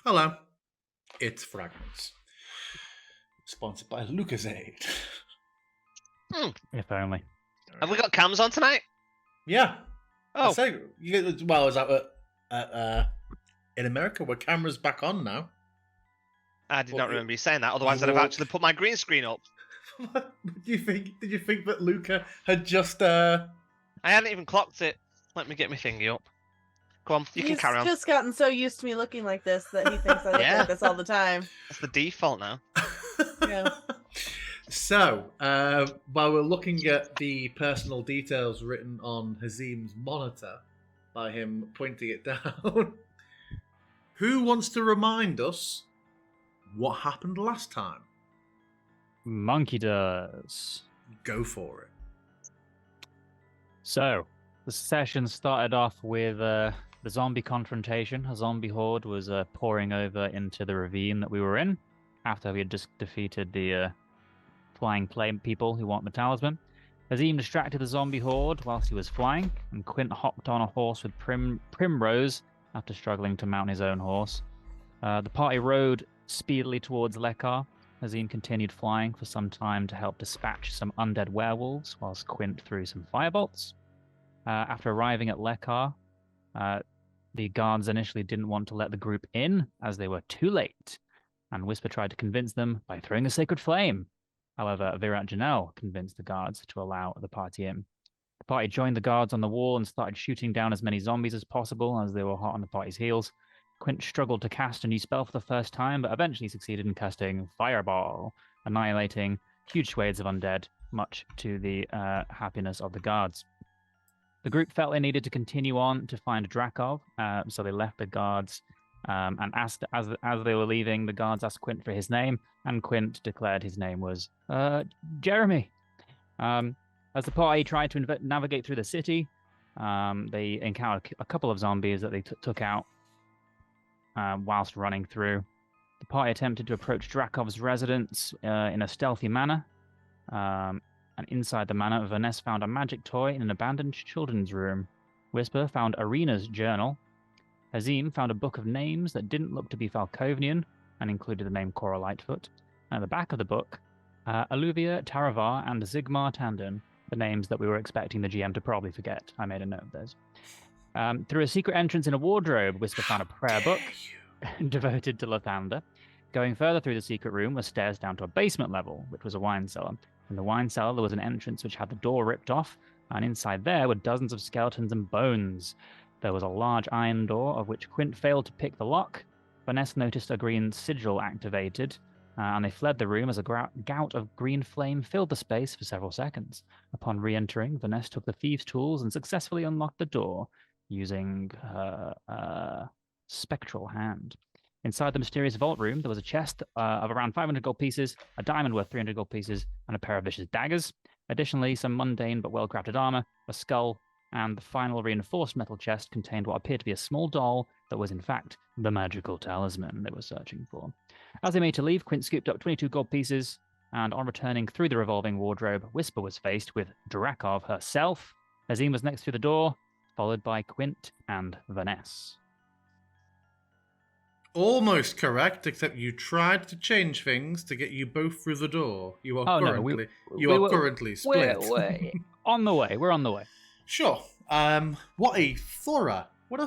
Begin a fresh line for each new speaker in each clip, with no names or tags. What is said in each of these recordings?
Hello, it's Fragments, sponsored by LucasAid.
If only.
Have we got cams on tonight?
Yeah. I
Oh,
say, well, is that in America where cameras back on now?
I did
Well,
not remember you saying that. Otherwise,
you
I'd have
walk-
actually put my green screen up.
What do you think? Did you think that Luca had just
I hadn't even clocked it. Let me get my thingy up. Go on, you can
He's
carry on.
just gotten so used to me looking like this that he thinks I look
Yeah.
like this all the time.
That's the default now.
Yeah.
So, while we're looking at the personal details written on Hazim's monitor by him pointing it down, who wants to remind us what happened last time?
Monkey does.
Go for it.
So, the session started off with the zombie confrontation. A zombie horde was pouring over into the ravine that we were in after we had just defeated the flying flame people who want the talisman. Azim distracted the zombie horde whilst he was flying, and Quint hopped on a horse with Primrose after struggling to mount his own horse. The party rode speedily towards Lekar. Azim continued flying for some time to help dispatch some undead werewolves, whilst Quint threw some firebolts. After arriving at Lekar, the guards initially didn't want to let the group in, as they were too late, and Whisper tried to convince them by throwing a sacred flame. However, Virat Janelle convinced the guards to allow the party in. The party joined the guards on the wall and started shooting down as many zombies as possible as they were hot on the party's heels. Quint struggled to cast a new spell for the first time, but eventually succeeded in casting Fireball, annihilating huge swathes of undead, much to the happiness of the guards. The group felt they needed to continue on to find Drakov, so they left the guards and asked, as they were leaving, the guards asked Quint for his name, and Quint declared his name was Jeremy. As the party tried to navigate through the city, they encountered a couple of zombies that they took out whilst running through. The party attempted to approach Drakov's residence in a stealthy manner. And inside the manor, Vanessa found a magic toy in an abandoned children's room. Whisper found Arena's journal. Hazim found a book of names that didn't look to be Falcovian and included the name Cora Lightfoot. And at the back of the book, Alluvia, Taravar, and Zigmar Tandon, the names that we were expecting the GM to probably forget. I made a note of those. Through a secret entrance in a wardrobe, Whisper found a prayer book devoted to Lathander. Going further through the secret room were stairs down to a basement level, which was a wine cellar. In the wine cellar, there was an entrance which had the door ripped off, and inside there were dozens of skeletons and bones. There was a large iron door, of which Quint failed to pick the lock. Vanessa noticed a green sigil activated, and they fled the room as a gout of green flame filled the space for several seconds. Upon re-entering, Vanessa took the thieves' tools and successfully unlocked the door using her spectral hand. Inside the mysterious vault room, there was a chest of around 500 gold pieces, a diamond worth 300 gold pieces, and a pair of vicious daggers. Additionally, some mundane but well-crafted armor, a skull, and the final reinforced metal chest contained what appeared to be a small doll that was in fact the magical talisman they were searching for. As they made to leave, Quint scooped up 22 gold pieces, and on returning through the revolving wardrobe, Whisper was faced with Drakov herself. Azim was next through the door, followed by Quint and Vanessa.
Almost correct, except you tried to change things to get you both through the door. You are currently split.
We're on the way. We're on the way.
Sure. What a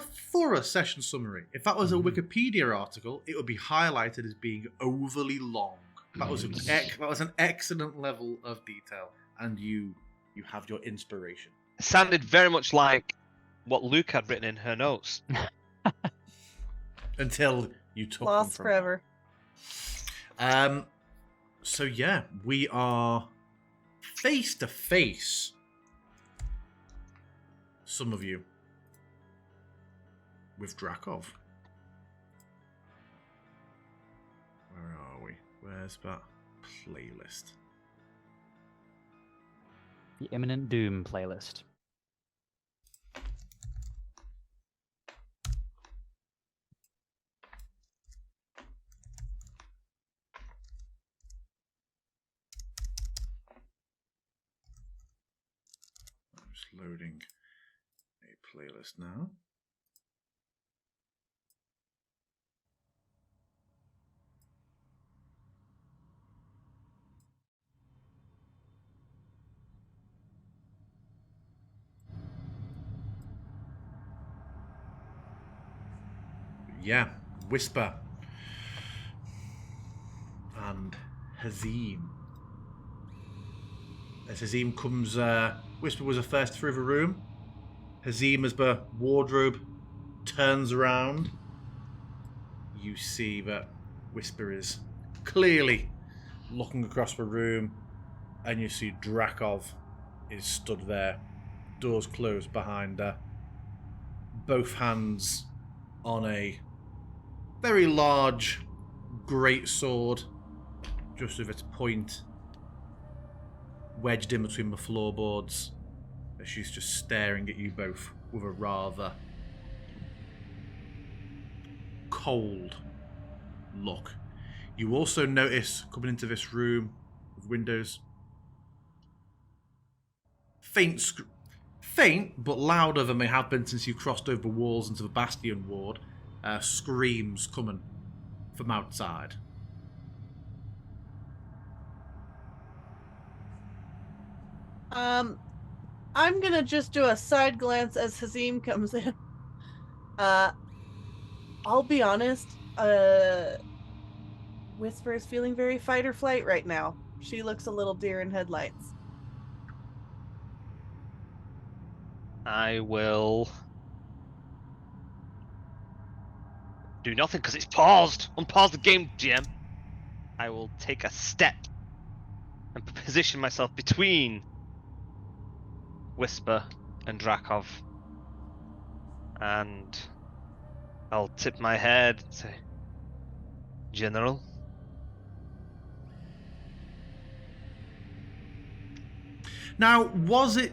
thorough session summary. If that was a Wikipedia article, it would be highlighted as being overly long. That was an excellent level of detail, and you have your inspiration.
It sounded very much like what Luke had written in her notes.
Until you took
Lost
them from
forever.
her. So yeah, we are face to face. Some of you with Drakov. Where are we? Where's that playlist?
The Imminent Doom playlist.
I'm just loading a playlist now. Yeah, Whisper. And Hazim. As Hazim comes, Whisper was the first through the room. Hazim, as the wardrobe turns around, you see that Whisper is clearly looking across the room, and you see Drakov is stood there, doors closed behind her, both hands on a very large great sword, just with its point wedged in between the floorboards, as she's just staring at you both with a rather cold look. You also notice, coming into this room with windows, faint but louder than they have been since you crossed over the walls into the Bastion ward, screams coming from outside.
I'm gonna just do a side glance as Hazim comes in. I'll be honest, Whisper is feeling very fight or flight right now. She looks a little deer in headlights.
I will do nothing because it's paused. Unpause the game, GM. I will take a step and position myself between Whisper and Drakov. And I'll tip my head and say, General?
Now, was it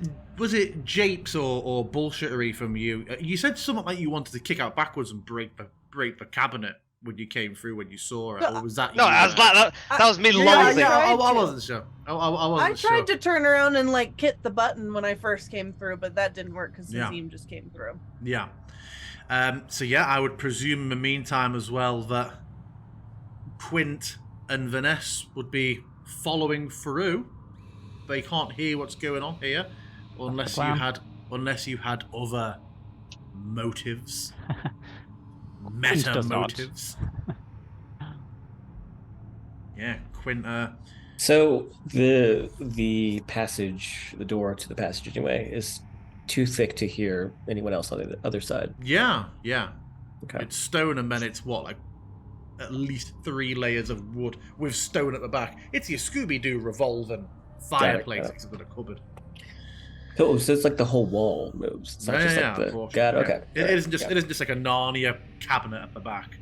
japes or bullshittery from you? You said something like you wanted to kick out backwards and break the cabinet when you came through when you saw it, or was that?
No,
you,
I was like that was me
Yeah,
loathing.
I wasn't sure. I wasn't sure.
I tried to turn around and like hit the button when I first came through, but that didn't work because
Yeah.
Hazim just came through.
Yeah. So yeah, I would presume in the meantime as well that Quint and Vanessa would be following through. They can't hear what's going on here unless you had other motives. Meta
does not.
motives. Yeah, Quint.
So the passage, the door to the passage anyway, is too thick to hear anyone else on the other side.
Yeah.
Okay.
It's stone, and then it's what, like at least 3 layers of wood with stone at the back. It's your Scooby-Doo revolving fireplace
Got it.
except with a cupboard.
Oh, so it's like the whole wall moves. It's not just like the.
unfortunately,
Got it.
yeah.
Okay.
It isn't just like a Narnia cabinet at the back.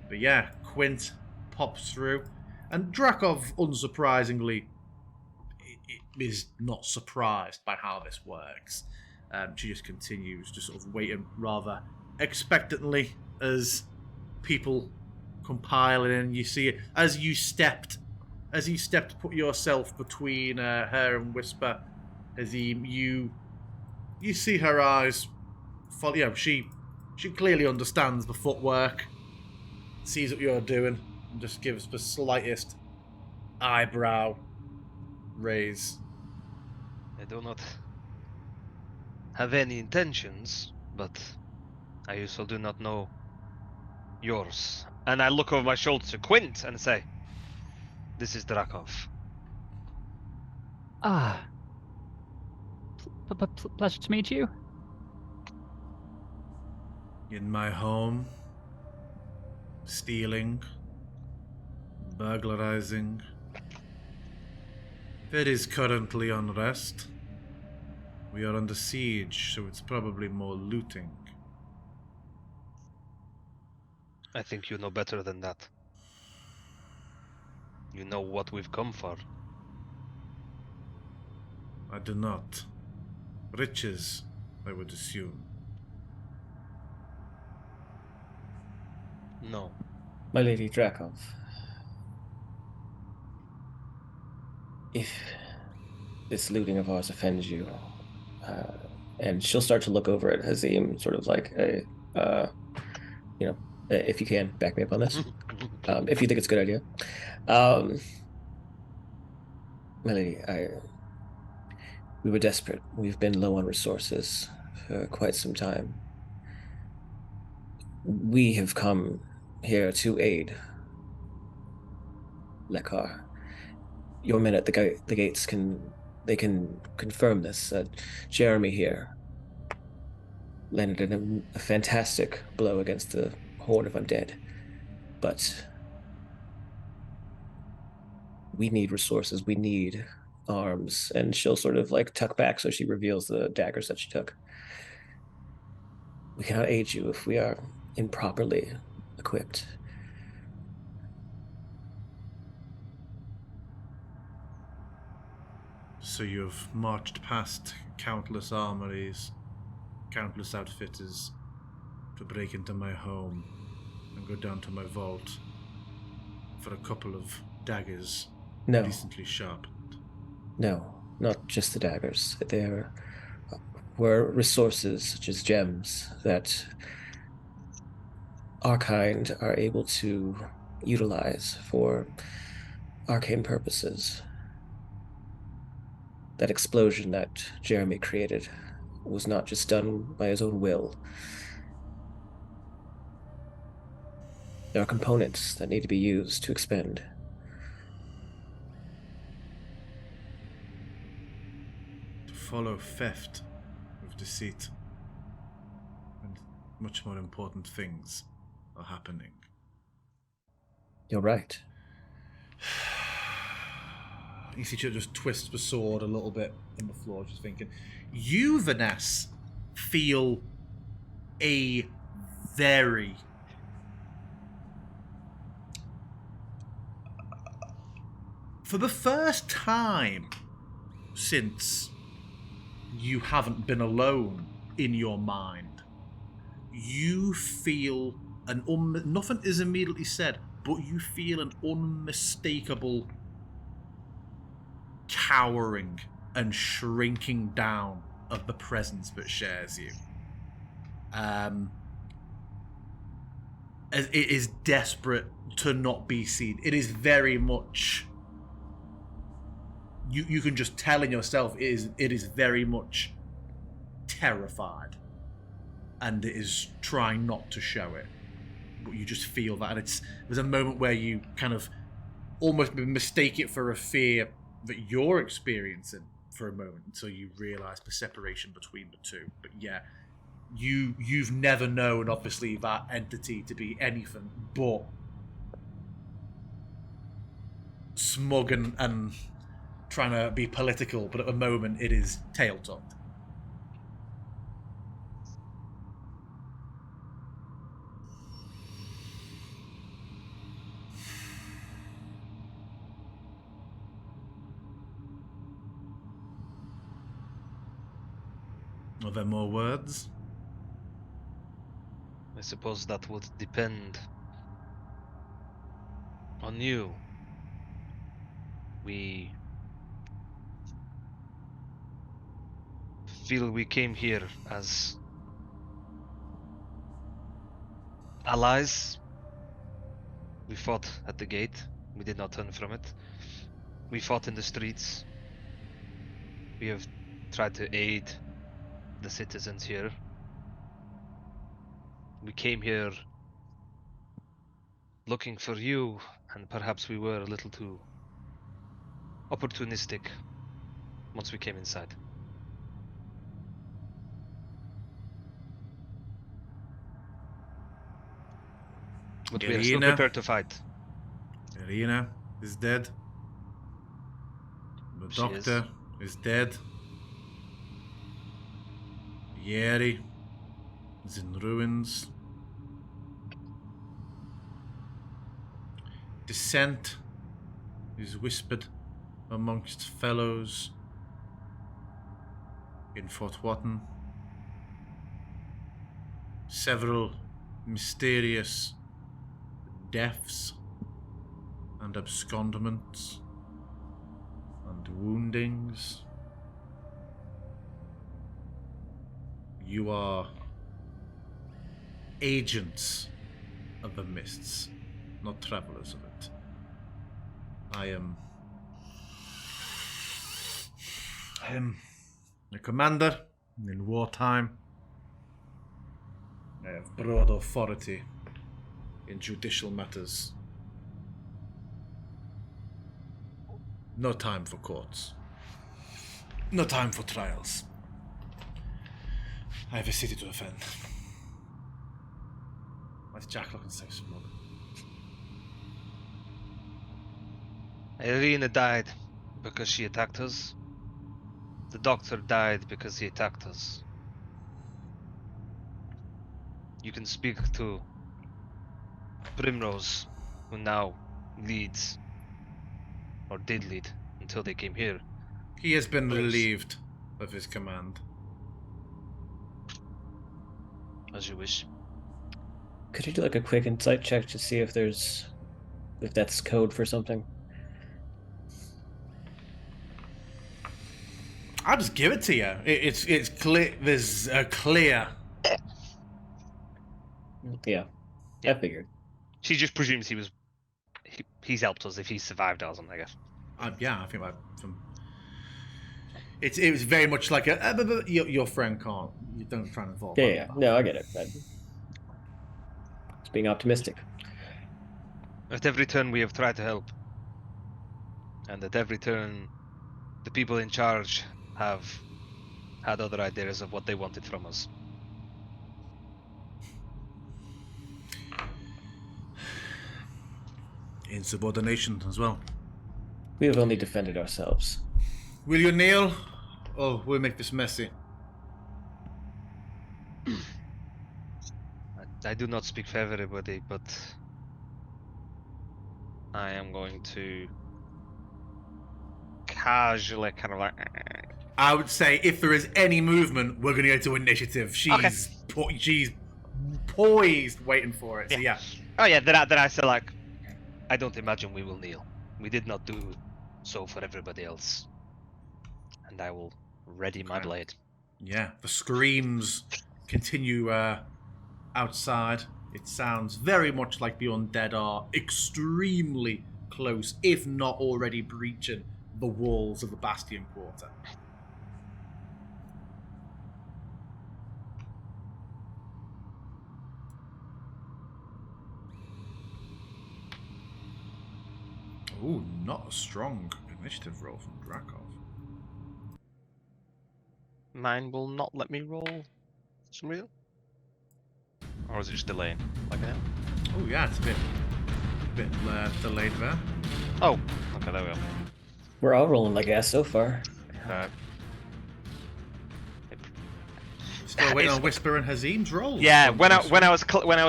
But yeah, Quint pops through, and Drakov, unsurprisingly, is not surprised by how this works. She just continues to sort of waiting rather expectantly as people compile in. You see it as you stepped, put yourself between her and Whisper. As you see her eyes follow. You know, she clearly understands the footwork, sees what you're doing, and just gives the slightest eyebrow raise.
I do not have any intentions, but I also do not know yours. And I look over my shoulder to Quint and say, this is Drakov.
Ah. Pleasure to meet you.
In my home, stealing, burglarizing. There is currently unrest. We are under siege, so it's probably more looting.
I think you know better than that. You know what we've come for.
I do not. Riches, I would assume.
No.
My Lady Drakov. If this looting of ours offends you, and she'll start to look over at Hazim, sort of like if you can, back me up on this. If you think it's a good idea. My lady, we were desperate. We've been low on resources for quite some time. We have come here to aid Lekar. Your men at the gates can confirm this. Jeremy here landed a fantastic blow against the horde of undead, but we need resources. We need arms, and she'll sort of like tuck back so she reveals the daggers that she took. We cannot aid you if we are improperly equipped.
So you have marched past countless armories, countless outfitters, to break into my home and go down to my vault for a couple of daggers
No,
decently sharpened.
no, not just the daggers. There were resources such as gems that our kind are able to utilize for arcane purposes. That explosion that Jeremy created was not just done by his own will. There are components that need to be used to expend.
To follow theft with deceit, and much more important things are happening.
You're right.
You see, she just twists the sword a little bit in the floor, just thinking. You, Vanessa, feel a very for the first time since you haven't been alone in your mind, you feel nothing is immediately said, but you feel an unmistakable cowering and shrinking down of the presence that shares you. As it is desperate to not be seen. It is very much. You can just tell in yourself it is very much terrified, and it is trying not to show it, but you just feel that, and there's a moment where you kind of almost mistake it for a fear that you're experiencing for a moment until you realize the separation between the two. But yeah, you've never known obviously that entity to be anything but smug and trying to be political, but at the moment it is tail-topped. Are there more words?
I suppose that would depend on you. We feel we came here as allies. We fought at the gate. We did not turn from it. We fought in the streets. We have tried to aid the citizens here. We came here looking for you, and perhaps we were a little too opportunistic once we came inside. But we are still
Irina.
prepared to fight.
Irina is dead. The
She
doctor is dead. Yeri is in ruins. Dissent is whispered amongst fellows in Fort Wotton. Several mysterious deaths and abscondments and woundings. You are agents of the mists, not travelers of it. I am a commander in wartime. I have broad authority in judicial matters. No time for courts. No time for trials. I have a city to defend. Why's Jack looking so smug?
Irina died because she attacked us. The doctor died because he attacked us. You can speak to Primrose, who now leads, or did lead, until they came here.
He has been
Yes.
relieved of his command.
As you wish.
Could you do like a quick insight check to see if that's code for something?
I'll just give it to you. It's clear. There's a clear.
Yeah, I figured.
She just presumes he's helped us if he survived or something, I guess.
Yeah, I think it was very much like your friend can't. You don't try and involve.
Yeah. No, I get it. It's being optimistic.
At every turn we have tried to help. And at every turn the people in charge have had other ideas of what they wanted from us.
Insubordination as well.
We have only defended ourselves.
Will you kneel? Oh, we'll make this messy.
I do not speak for everybody, but I am going to casually kind of like...
I would say if there is any movement, we're going to go to initiative. She's she's poised, waiting for it. So yeah.
Oh yeah, then I say like, I don't imagine we will kneel. We did not do so for everybody else. And I will ready my blade.
Yeah, the screams continue outside. It sounds very much like the undead are extremely close, if not already breaching the walls of the Bastion Quarter. Ooh, not a strong initiative roll from Drakov.
Mine will not let me roll for some reason.
Or is it just delaying? Like that?
Oh yeah, it's a bit delayed there.
Oh,
Okay, there we go.
We're all rolling like ass so far.
Still waiting
It's-
on Whisper and Hazim's rolls.
yeah. When I was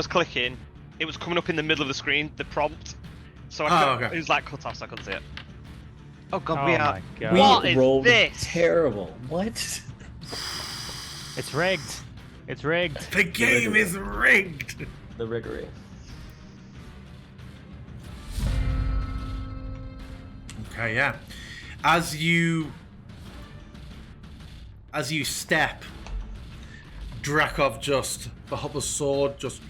clicking, it was coming up in the middle of the screen, the prompt. So
okay.
it was like cut off, so I couldn't see it. Oh god,
Oh
we are.
my god.
We
What is
rolled
this?
terrible. What?
It's rigged. It's rigged.
The game is rigged.
The riggery.
Okay, yeah. As you step, Drakov the sword just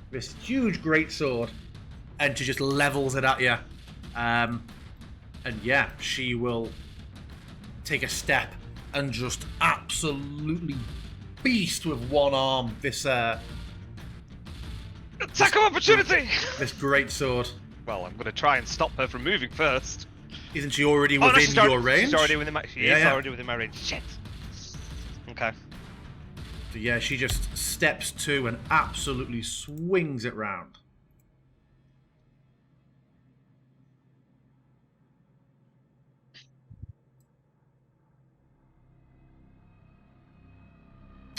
this huge great sword, and she just levels it at you. And yeah, she will take a step and just absolutely beast with one arm this
Attack of opportunity!
this great sword.
Well, I'm gonna try and stop her from moving first.
Isn't she already
Oh, no,
within
she's
your
already,
range?
She's already within my. She
Yeah,
is
yeah.
already within my range. Shit. Okay.
So yeah, she just steps to and absolutely swings it round.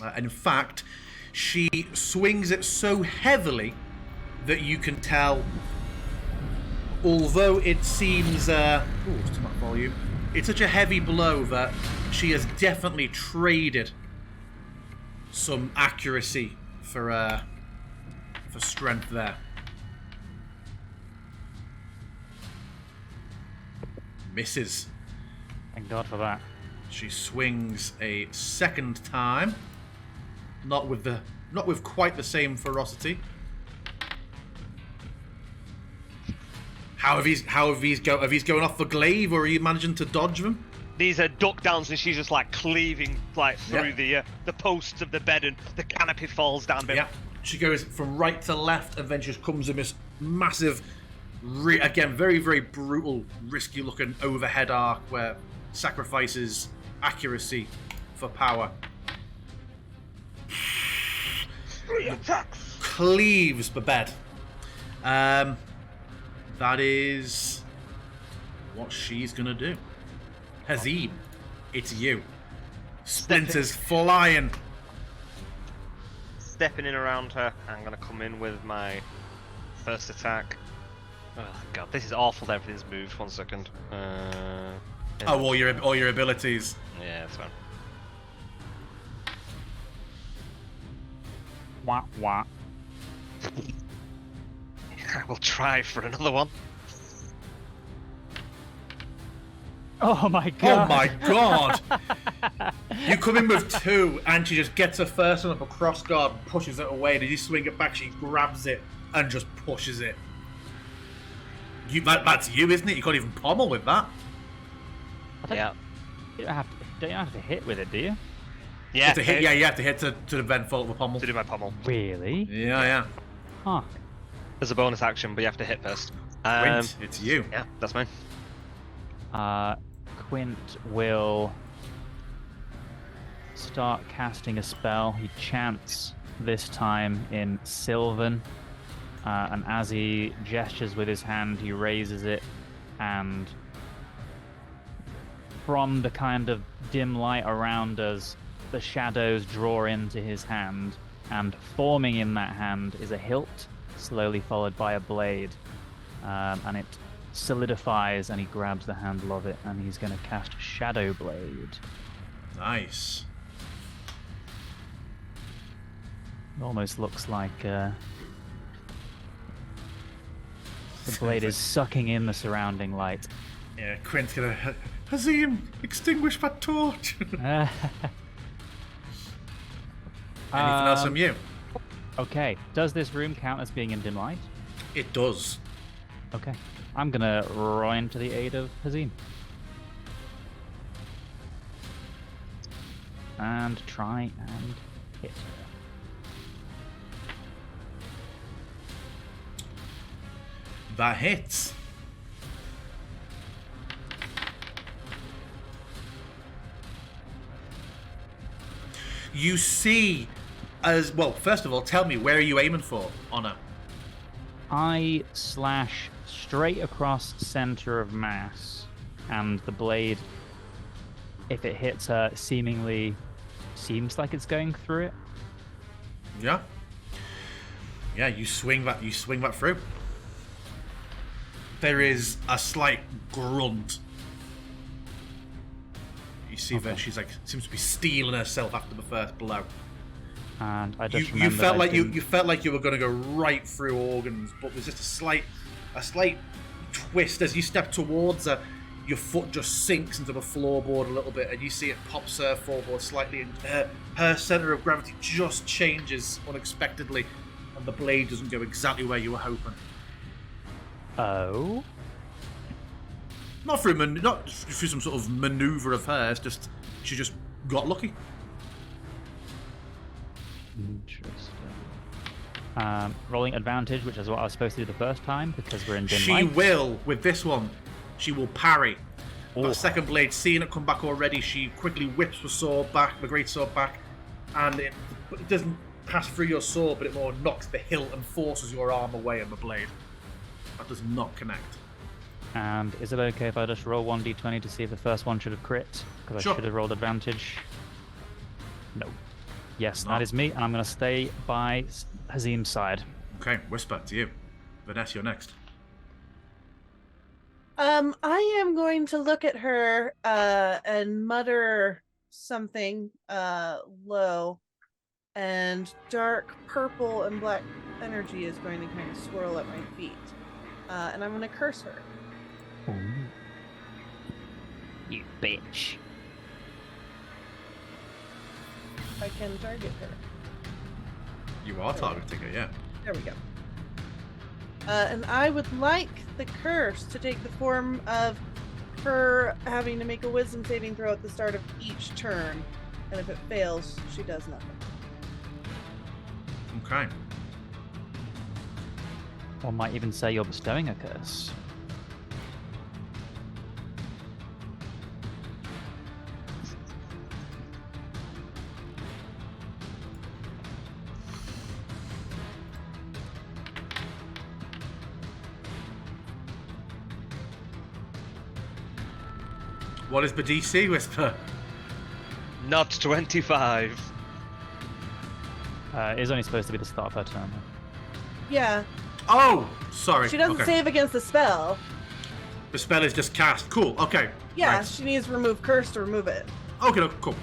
And in fact, she swings it so heavily that you can tell, although it seems, it's too much volume, it's such a heavy blow that she has definitely traded some accuracy for strength there. Misses.
Thank God for that.
She swings a second time, not with quite the same ferocity. How have these going off the glaive, or are you managing to dodge them?
these are duck downs, and she's just like cleaving like through the posts of the bed, and the canopy falls down.
Yeah. She goes from right to left, and then just comes in this massive, again, very, very brutal, risky-looking overhead arc where sacrifices accuracy for power. Cleaves the bed. That is what she's gonna do. Hazim, it's you. Splinters flying.
Stepping in around her, I'm gonna come in with my first attack. Oh god, this is awful that everything's moved. 1 second.
All your abilities.
Yeah, that's fine.
Wah wah.
I will try for another one.
Oh my god.
Oh my god! You come in with 2, and she just gets her first one up a cross guard and pushes it away. Did you swing it back? She grabs it and just pushes it. That's you, isn't it? You can't even pommel with that.
Yeah.
You don't have to hit with it, do you?
Yeah.
To hit, you have to hit to then fault the pommel.
To do my pommel.
Really?
Yeah.
Huh.
There's a bonus action, but you have to hit first.
Quint, it's you.
Yeah, that's mine.
Quint will start casting a spell. He chants this time in Sylvan, and as he gestures with his hand, he raises it, and from the kind of dim light around us, the shadows draw into his hand, and forming in that hand is a hilt, slowly followed by a blade, and it solidifies, and he grabs the handle of it, and he's going to cast Shadow Blade.
Nice.
It almost looks like the blade is sucking in the surrounding light.
Yeah, Quint's gonna... Hazim, extinguish that torch! Anything else from you?
Okay, does this room count as being in dim light?
It does.
Okay, I'm gonna run to the aid of Hazim. And try and hit her.
That hits. You see, as well. First of all, tell me, where are you aiming for, Honor?
I slash straight across center of mass, and the blade, if it hits her, seemingly seems like it's going through it.
Yeah. Yeah, you swing that through. There is a slight grunt. You see that she's like seems to be steeling herself after the first blow.
And I just
you felt like you felt like you were going to go right through organs, but there's just a slight twist as you step towards her. Your foot just sinks into the floorboard a little bit, and you see it pops her forward slightly, and her center of gravity just changes unexpectedly, and the blade doesn't go exactly where you were hoping.
Oh.
Not through some sort of maneuver of hers. Just she just got lucky.
Interesting. Rolling advantage, which is what I was supposed to do the first time because we're in dim
She
light.
will with this one. She will parry.
Ooh.
That second blade, seeing it come back already, she quickly whips the great sword back, and it doesn't pass through your sword, but it more knocks the hilt and forces your arm away on the blade. That does not connect.
And is it okay if I just roll 1d20 to see if the first one should have crit? Because
Sure.
I should have rolled advantage. No. Yes,
No.
that is me, and I'm going to stay by Hazim's side.
Okay, Whisper, to you. Vanessa, you're next.
I am going to look at her and mutter something low, and dark purple and black energy is going to kind of swirl at my feet, and I'm going to curse her.
Ooh. You bitch.
I can target her.
You are targeting her, yeah.
There we go. And I would like the curse to take the form of her having to make a wisdom saving throw at the start of each turn. And if it fails, she does nothing.
Okay.
One might even say you're bestowing a curse.
What is the DC, Whisper?
Not 25.
It's only supposed to be the start of her turn.
Yeah,
Oh, sorry.
she doesn't
okay.
save against the spell.
The spell is just cast. Cool. Okay.
Yeah,
Right.
she needs to remove curse to remove it.
Okay. No, cool.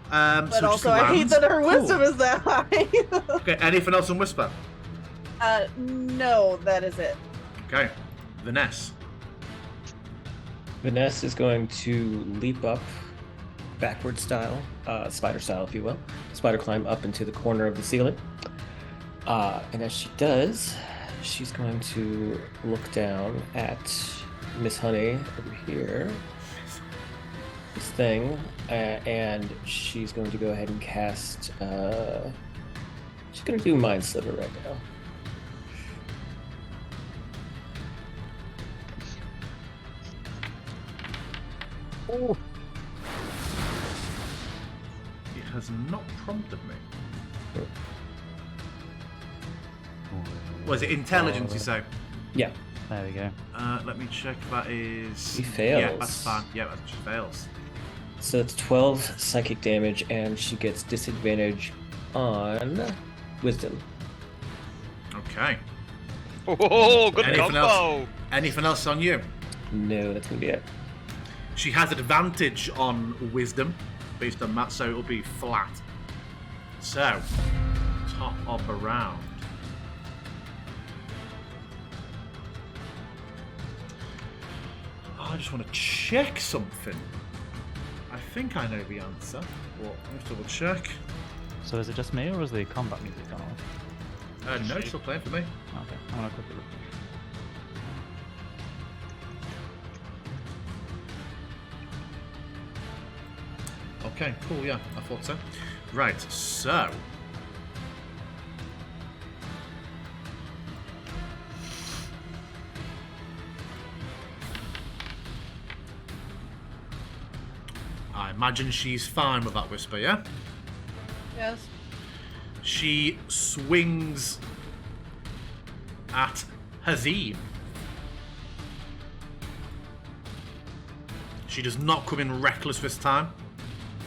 But
so it
also,
just
I hate
lands.
that her
Cool.
wisdom is that high.
Okay. Anything else on Whisper?
No, that is it.
Okay. Vanessa.
Vanessa is going to leap up, backward style, spider style, if you will. Spider climb up into the corner of the ceiling. And as she does, she's going to look down at Miss Honey over here. This thing, and she's going to go ahead and cast. She's going to do Mind Sliver right now.
Oh. It has not prompted me. Was it intelligence, you say?
Yeah,
There we go.
Let me check. That is.
He fails.
Yeah, that's fine. Yeah, that just fails.
so it's 12 psychic damage, and she gets disadvantage on Wisdom.
Okay.
Oh, good
Anything
combo!
else? Anything else on you?
No, that's gonna be it.
She has advantage on wisdom based on that, so it'll be flat. So, top of the round. Oh, I just want to check something. I think I know the answer, but let's double check.
So is it just me, or is the combat music gone off?
No, it's still playing for me.
Okay, I'm gonna quickly look.
Okay, cool, yeah, I thought so. Right, so. I imagine she's fine with that whisper, yeah?
Yes.
She swings at Hazim. She does not come in reckless this time.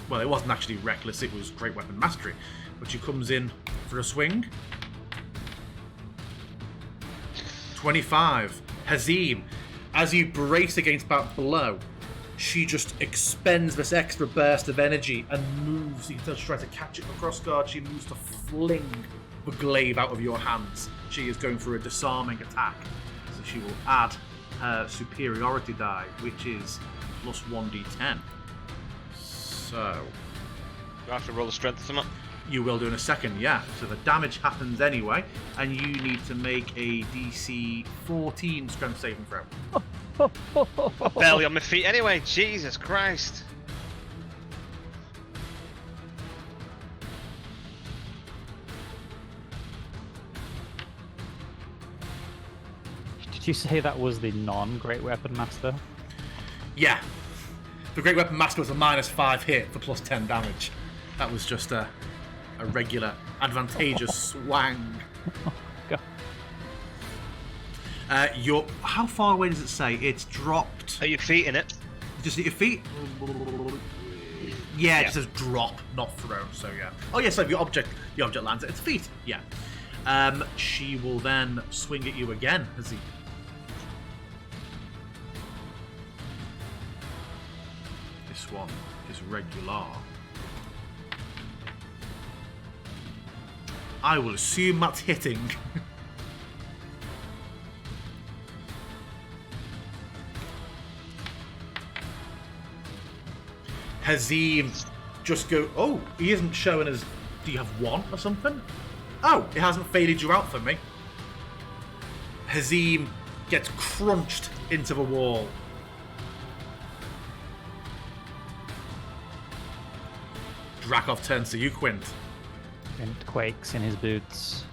Well, it wasn't actually reckless, it was Great Weapon Mastery. But she comes in for a swing. 25. Hazim, as you brace against that blow, she just expends this extra burst of energy and moves. You can tell she's trying to catch it with cross guard. She moves to fling the glaive out of your hands. She is going for a disarming attack. So she will add her superiority die, which is plus 1d10. So
Do I have to roll a strength or something?
you will do in a second, yeah. So the damage happens anyway, and you need to make a DC 14 strength saving throw.
I'm barely on my feet anyway. Jesus Christ.
Did you say that was the non-Great Weapon Master?
Yeah. The Great Weapon Master was a -5 hit for plus 10 damage. That was just a regular advantageous swang.
God.
How far away does it say? It's dropped.
Are your feet in it?
Just at your feet? Yeah, it just says drop, not thrown, so yeah. Oh yeah, so the object lands at its feet. Yeah. She will then swing at you again, as he. This one is regular. I will assume that's hitting. Hazim just go. Oh, he isn't showing us. Do you have one or something? Oh, it hasn't faded you out for me. Hazim gets crunched into the wall. Drakov turns to you, Quint.
Quint quakes in his boots.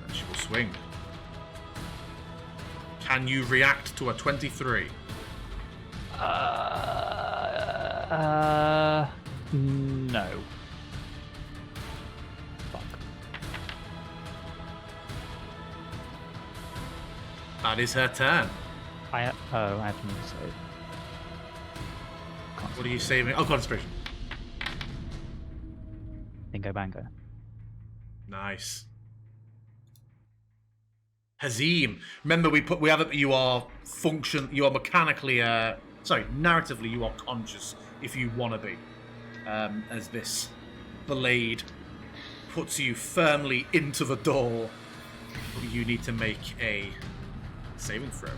And she will swing. Can you react to a 23?
No. Fuck.
That is her turn.
I have to make a save.
What are you saving? Oh, concentration.
Bingo bango.
Nice. Hazim. Remember, we have it. You are mechanically. Narratively, you are conscious if you want to be. As this blade puts you firmly into the door, you need to make a saving throw.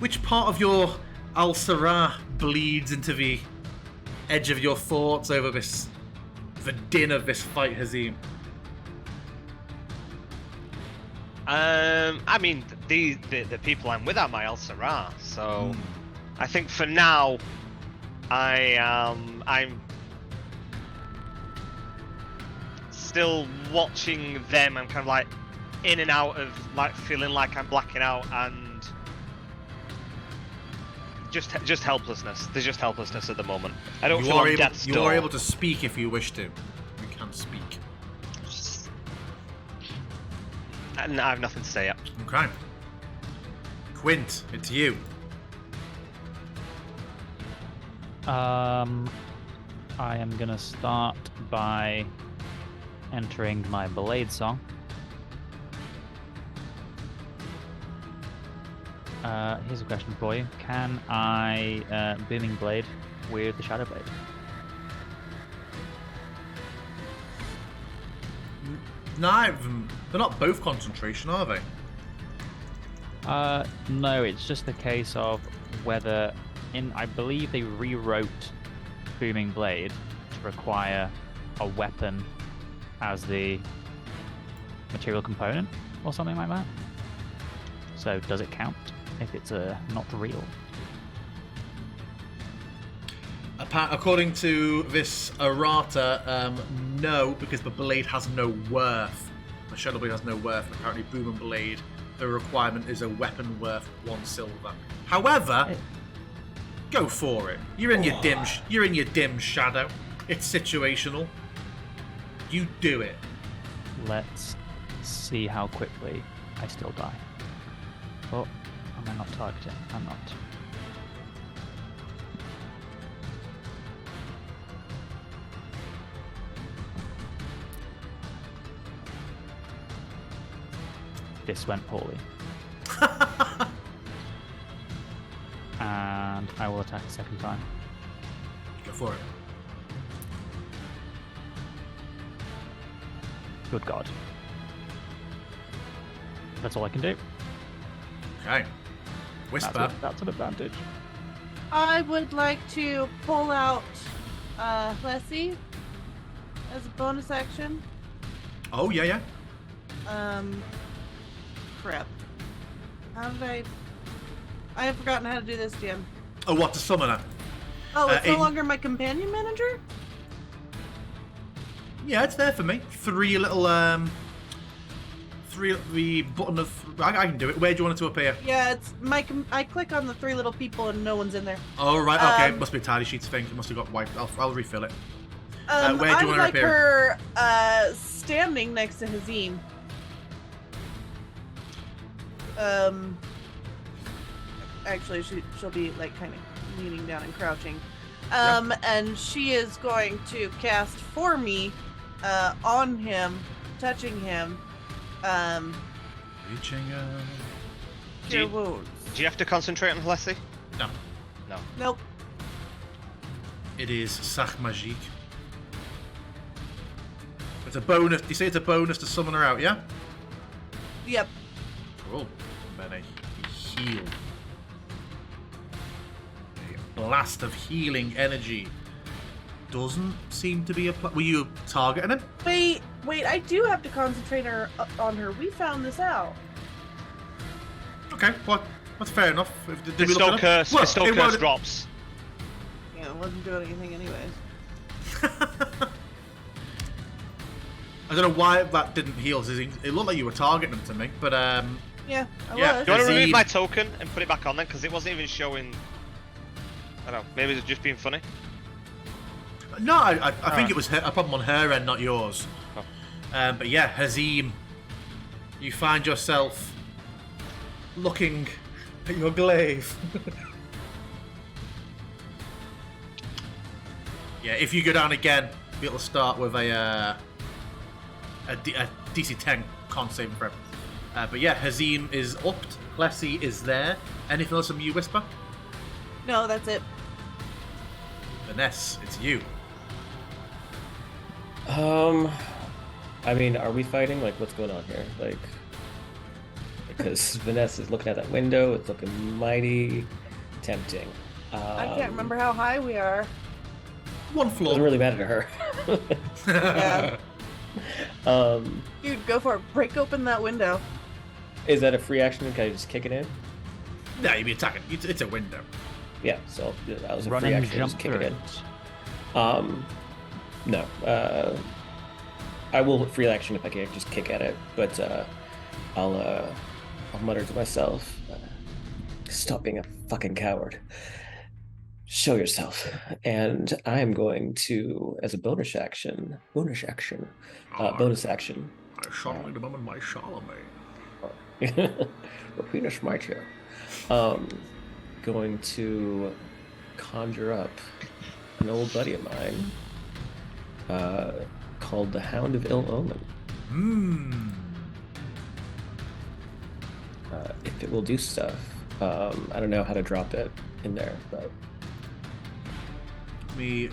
Which part of your Al-Sarah bleeds into the edge of your thoughts over the din of this fight, Hazim?
I mean, the people I'm with are my Al-Sarah, so I think for now, I'm still watching them. I'm kind of like in and out of like feeling like I'm blacking out and just helplessness. There's just helplessness at the moment. I don't feel on death's door.
You are able to speak if you wish to. You can speak.
And I have nothing to say yet.
Okay. Quint, it's you.
I am gonna start by entering my blade song. Here's a question for you. Can I booming blade with the shadow blade?
Neither of them. They're not both concentration, are they?
No, it's just a case of whether I believe they rewrote booming blade to require a weapon as the material component or something like that. So does it count if it's not real?
According to this errata, no, because the blade has no worth. The shadow blade has no worth, and apparently boom and blade, the requirement is a weapon worth 1 silver. However, go for it. You're in your dim shadow. It's situational. You do it.
Let's see how quickly I still die. Oh, am I not targeting? I'm not. This went poorly. And I will attack a second time.
Go for it.
Good God. That's all I can do.
Okay. Whisper.
That's an advantage.
I would like to pull out Leslie as a bonus action.
Oh, yeah.
Crap. How did I have forgotten how to do this, Jim.
Oh, what, to summon her?
Oh, it's no longer my companion manager?
Yeah, it's there for me. Three the button of... I can do it. Where do you want it to appear?
Yeah, it's I click on the 3 little people and no one's in there.
Oh, right, okay. Must be a tidy sheets thing. It must have got wiped. I'll refill it. Where do you
I
want
would
to
like
appear?
her standing next to Hazim. Actually, she'll be like kind of leaning down and crouching. And she is going to cast for me on him, touching him.
Reaching
Cure wounds.
Do you have to concentrate on Leslie?
No.
Nope.
It is Sach Magique. It's a bonus. You say it's a bonus to summon her out, yeah?
Yep.
Cool. And then a heal. blast of healing energy. Doesn't seem to be a were you targeting him?
Wait, I do have to concentrate on her. We found this out.
Okay, well, that's fair enough. Did we
Bestow
look it
curse.
up?
Bestow
It
curse
won't-
drops.
Yeah, it wasn't doing anything anyways.
I don't know why that didn't heal. It looked like you were targeting him to me, but
Yeah, I
Yeah.
was.
Do you want to remove
Azim.
my token and put it back on then? Because it wasn't even showing. I don't know. Maybe it's just being funny.
no, I think
Alright.
it was a problem on her end, not yours.
Oh.
But yeah, Hazim, you find yourself looking at your glaive. Yeah, if you go down again, it'll start with a DC 10 con saving throw. But yeah, Hazim is upped. Plessy is there. Anything else from you, Whisper?
No, that's it.
Vanessa, it's you.
I mean, are we fighting? Like, what's going on here? Like, because Vanessa's looking at that window, it's looking mighty tempting.
I can't remember how high we are.
One
Doesn't
floor.
really matter to her.
Yeah. Dude, go for it. Break open that window.
Is that a free action? Can I just kick it in?
No, you'd be attacking. It's a window.
Yeah, so that was a
Run
free
and
action.
jump
Just kick
through
it
it.
in. No. I will free action if I can just kick at it, but I'll mutter to myself, "Stop being a fucking coward. Show yourself." And I am going to, as a bonus action, I
shot like the moment my Charlemagne.
Rapinus might here. Going to conjure up an old buddy of mine called the Hound of Ill Omen. If it will do stuff. I don't know how to drop it in there, but
Let me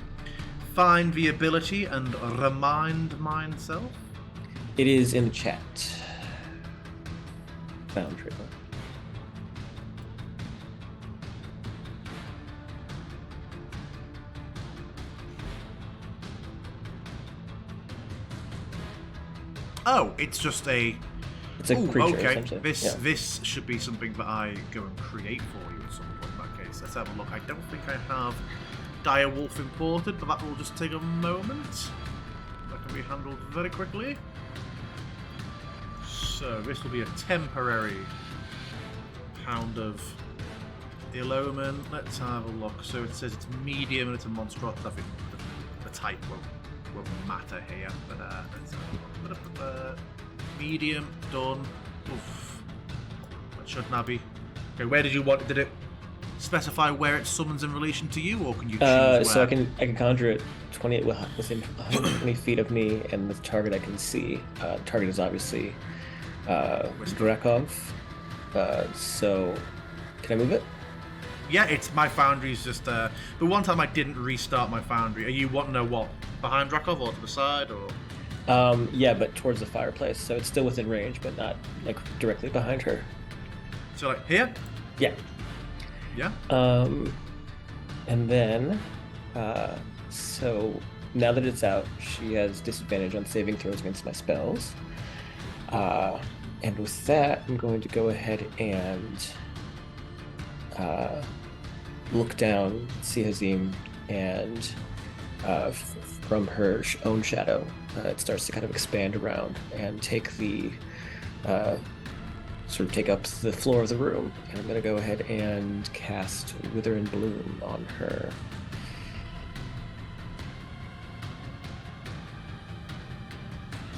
find the ability and remind myself.
it is in the chat. Boundary.
Oh, it's just a.
It's a
Ooh,
creature,
okay.
essentially.
This should be something that I go and create for you at some point. In that case, let's have a look. I don't think I have Dire Wolf imported, but that will just take a moment. That can be handled very quickly. So this will be a temporary Hound of Ill Omen. Let's have a look. So it says it's medium and it's a monstrosity. I think the type won't matter here, but let's have a look. Medium, done. Oof. That should now be. Okay, where did you want? Did it specify where it summons in relation to you, or can you choose where?
So I can conjure it 20 within 120 feet of me, and the target I can see. Target is obviously Drakov. So can I move it?
Yeah, it's my foundry's just. The one time I didn't restart my foundry. Are you wanting to know what behind Drakov or to the side or?
Yeah, but towards the fireplace, so it's still within range, but not like directly behind her.
So like here?
Yeah.
Yeah.
And then, so now that it's out, she has disadvantage on saving throws against my spells. And with that, I'm going to go ahead and look down, see Hazim, and from her own shadow, it starts to kind of expand around and take the sort of take up the floor of the room. And I'm going to go ahead and cast Wither and Bloom on her.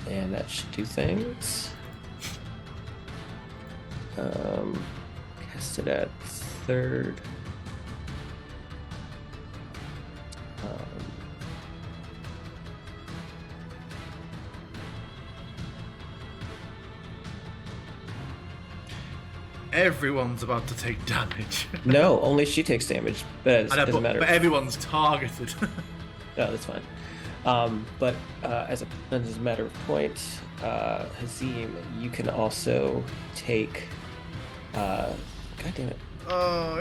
And that should do things. Cast it at third.
Everyone's about to take damage.
No, only she takes damage, but it
I know,
doesn't matter.
but everyone's targeted.
No, that's fine. But as a matter of point, Hazim, you can also take. God damn it!
Oh,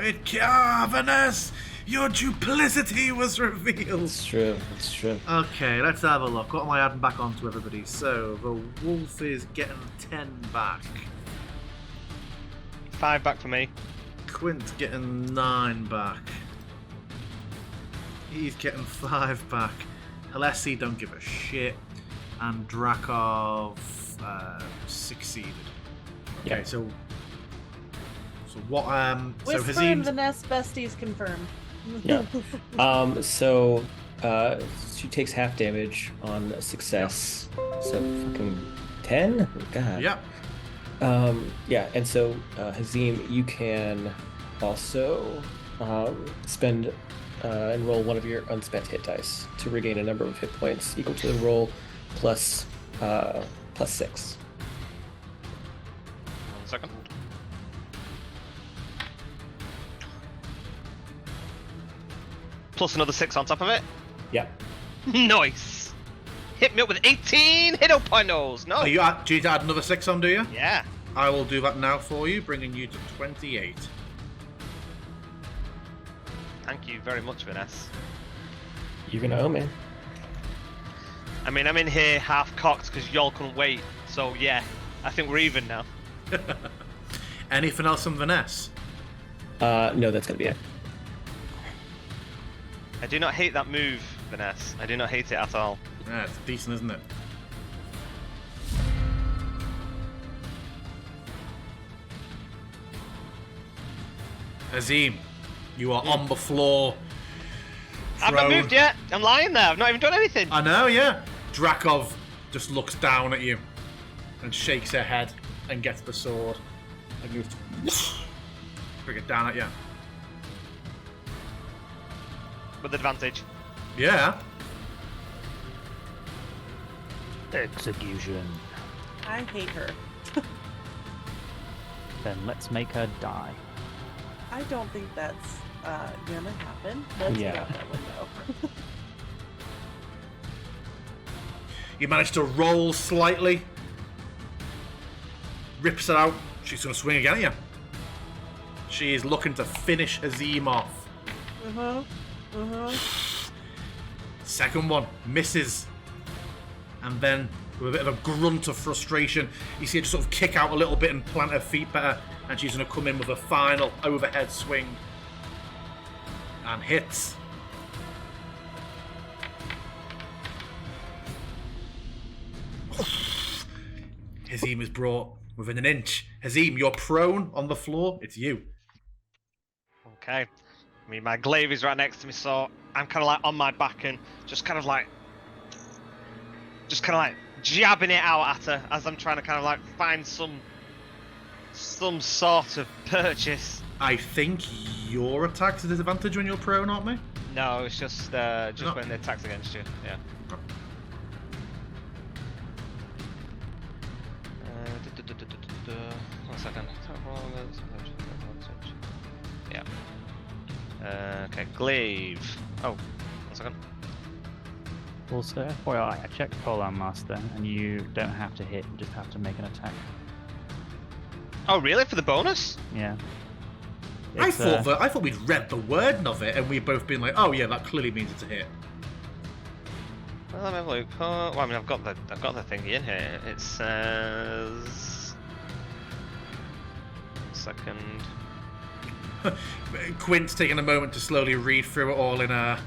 Vanessa! Your duplicity was revealed!
It's true. It's true.
Okay, let's have a look. What am I adding back onto everybody? So, the wolf is getting 10 back.
5 back for me.
Quint's getting 9 back. He's getting 5 back. Alessi don't give a shit. And Drakov succeeded. Okay,
Yeah.
so what? So
Whisper and
Hazim's
Vanessa besties confirmed.
Yeah. So she takes half damage on a success. So fucking 10? God.
Yep.
Yeah, and so Hazim, you can also spend and roll one of your unspent hit dice to regain a number of hit points equal to the roll plus 6.
1 second. Plus another 6 on top of it.
Yeah.
Nice. Hit me up with 18 hit points. No.
Do you need to add another 6 on, do you?
Yeah.
I will do that now for you, bringing you to 28.
Thank you very much, Vanessa.
You're gonna owe me.
I mean, I'm in here half cocked because y'all couldn't wait. So yeah, I think we're even now.
Anything else from Vanessa?
No, that's gonna be it.
I do not hate that move, Vanessa. I do not hate it at all.
Yeah, it's decent, isn't it? Azim, you are on the floor.
I've not
Thrown.
moved yet. I'm lying there. I've not even done anything.
I know, yeah. Drakov just looks down at you and shakes her head and gets the sword and goes to bring it down at you.
With advantage.
Yeah.
Execution.
I hate her.
Then let's make her die.
I don't think that's gonna happen. Let's get
Yeah.
out that window.
You manage to roll slightly. Rips it out. She's going to swing again at you. She is looking to finish Hazim off. Second one misses. And then, with a bit of a grunt of frustration, you see her just sort of kick out a little bit and plant her feet better. And she's going to come in with a final overhead swing. And hits. Hazim is brought within an inch. Hazim, you're prone on the floor. It's you.
Okay. I mean, my glaive is right next to me, so I'm kind of like on my back and just kind of like jabbing it out at her as I'm trying to kind of like find some sort of purchase.
I think your attack's a disadvantage when you're prone, aren't they?
No, it's just
No.
when the attack's against you. Yeah. One second. Yeah. Okay, glaive. Oh, 1 second.
Also, FYI, I checked Polar Master, and you don't have to hit, you just have to make an attack.
Oh, really? For the bonus?
Yeah.
I
It's,
thought we'd read the wording of it and we'd both been like, oh yeah, that clearly means it's a hit.
Well, let me have a look. Oh, well, I mean, I've got the thingy in here. It says. Second.
Quint's taking a moment to slowly read through it all in the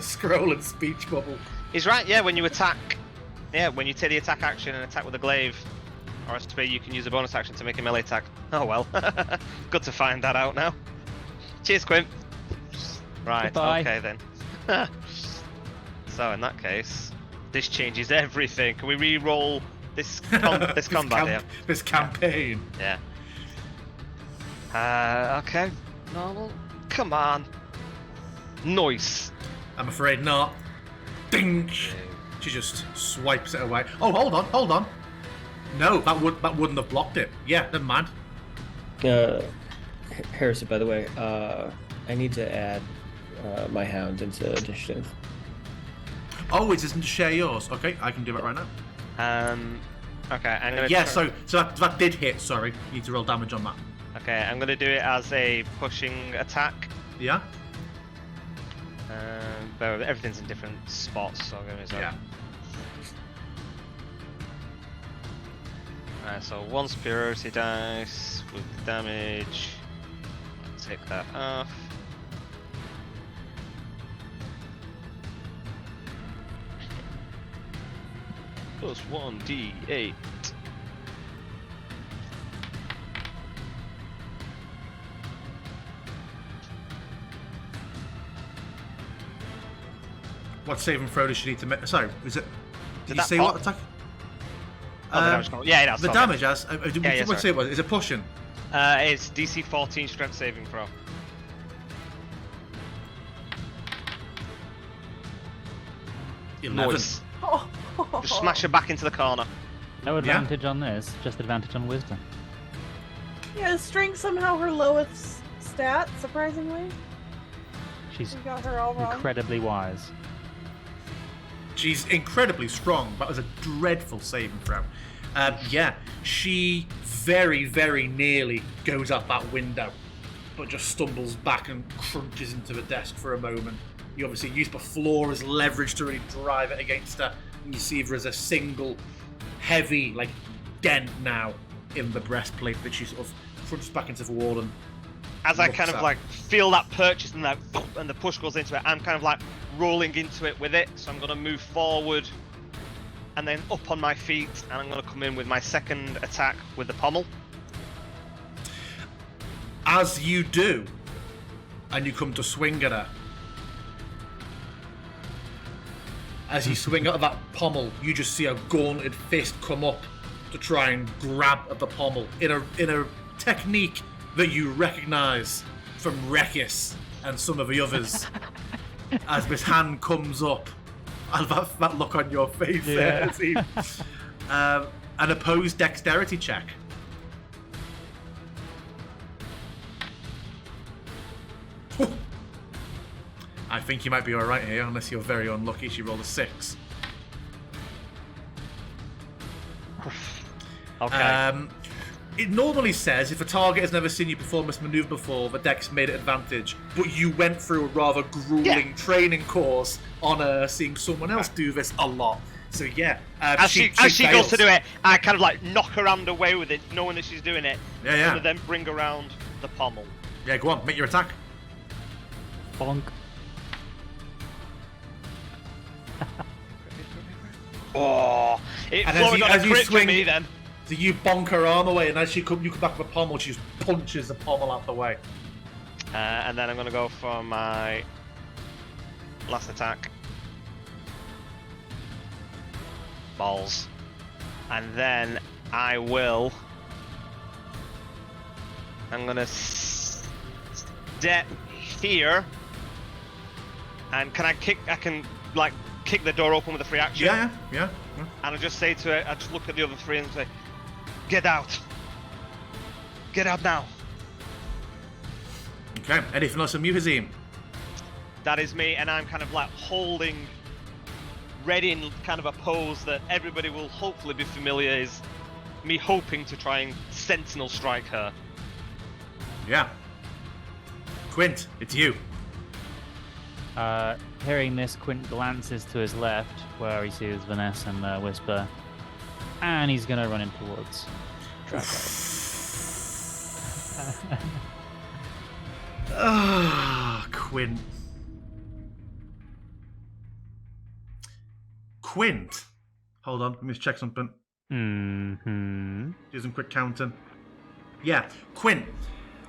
scroll and speech bubble.
He's right. Yeah, when you attack. Yeah, when you take the attack action and attack with a glaive, or SP, you can use a bonus action to make a melee attack. Oh well. Good to find that out now. Cheers, Quint. Right.
Goodbye.
Okay then. So in that case, this changes everything. Can we re-roll this combat here?
This campaign.
Yeah. Okay. Normal. Come on. Nice.
I'm afraid not. Ding! She just swipes it away. Oh, hold on. No, that wouldn't have blocked it. Yeah, never mind.
Harrison, by the way, I need to add my hound into initiative.
Oh, it isn't to share yours. Okay, I can do it right now.
Okay, I'm gonna.
Yeah, so that did hit. Sorry, you need to roll damage on that.
Okay, I'm gonna do it as a pushing attack.
Yeah?
But everything's in different spots, so I'm gonna use that.
Yeah.
Alright, so one superiority dice with damage. I'll take that off. Plus 1d8.
What saving throw does she need to make? Sorry, is it? Did you
that
say
pop?
what attack?
Oh, the damage roll. Yeah, that's
The damage as. What
sorry.
say it was? Is it pushing?
It's DC 14 strength saving throw.
Nice.
Just smash her back into the corner.
No advantage on this, just advantage on wisdom.
Yeah, is strength somehow her lowest stat, surprisingly?
She's
We got her all wrong.
incredibly wise.
She's incredibly strong. That was a dreadful saving throw. Yeah, she very, very nearly goes out that window, but just stumbles back and crunches into the desk for a moment. You obviously use the floor as leverage to really drive it against her, and you see there's a single heavy, like, dent now in the breastplate that she sort of crunches back into the wall and
As I
looks
kind of
up.
like feel that purchase and that and the push goes into it, I'm kind of like rolling into it with it. So I'm gonna move forward and then up on my feet, and I'm gonna come in with my second attack with the pommel.
As you do, and you come to swing at her, as you swing out of that pommel, you just see a gauntlet fist come up to try and grab at the pommel in a technique that you recognise from Rekis and some of the others. As this hand comes up, and that look on your face there, Steve. An opposed dexterity check. I think you might be alright here, unless you're very unlucky. She rolled a 6.
Okay.
It normally says if a target has never seen you perform this maneuver before, the dex made it advantage. But you went through a rather grueling training course on seeing someone else do this a lot. So yeah,
as she goes to do it, I kind of like knock her hand away with it, knowing that she's doing it.
Yeah.
And then bring around the pommel.
Yeah, go on, make your attack.
Bonk.
Oh, it
And
flowed on a
as you
crit for
swing-
me then.
So you bonk her arm away, and as you come back with a pommel, she just punches the pommel out the way.
And then I'm gonna go for my last attack. Balls. And then I'm gonna step here. And I can like kick the door open with a free action.
Yeah.
And I just say to her, I just look at the other three and say, get out. Get out now.
Okay, anything else from you, Hazim?
That is me, and I'm kind of like holding, ready in kind of a pose that everybody will hopefully be familiar is me hoping to try and sentinel strike her.
Yeah. Quint, it's you.
Hearing this, Quint glances to his left, where he sees Vanessa and Whisper, and he's gonna run in towards Draco.
Quint. Quint. Hold on, let me just check something.
Mm-hmm.
Do some quick counting. Yeah, Quint.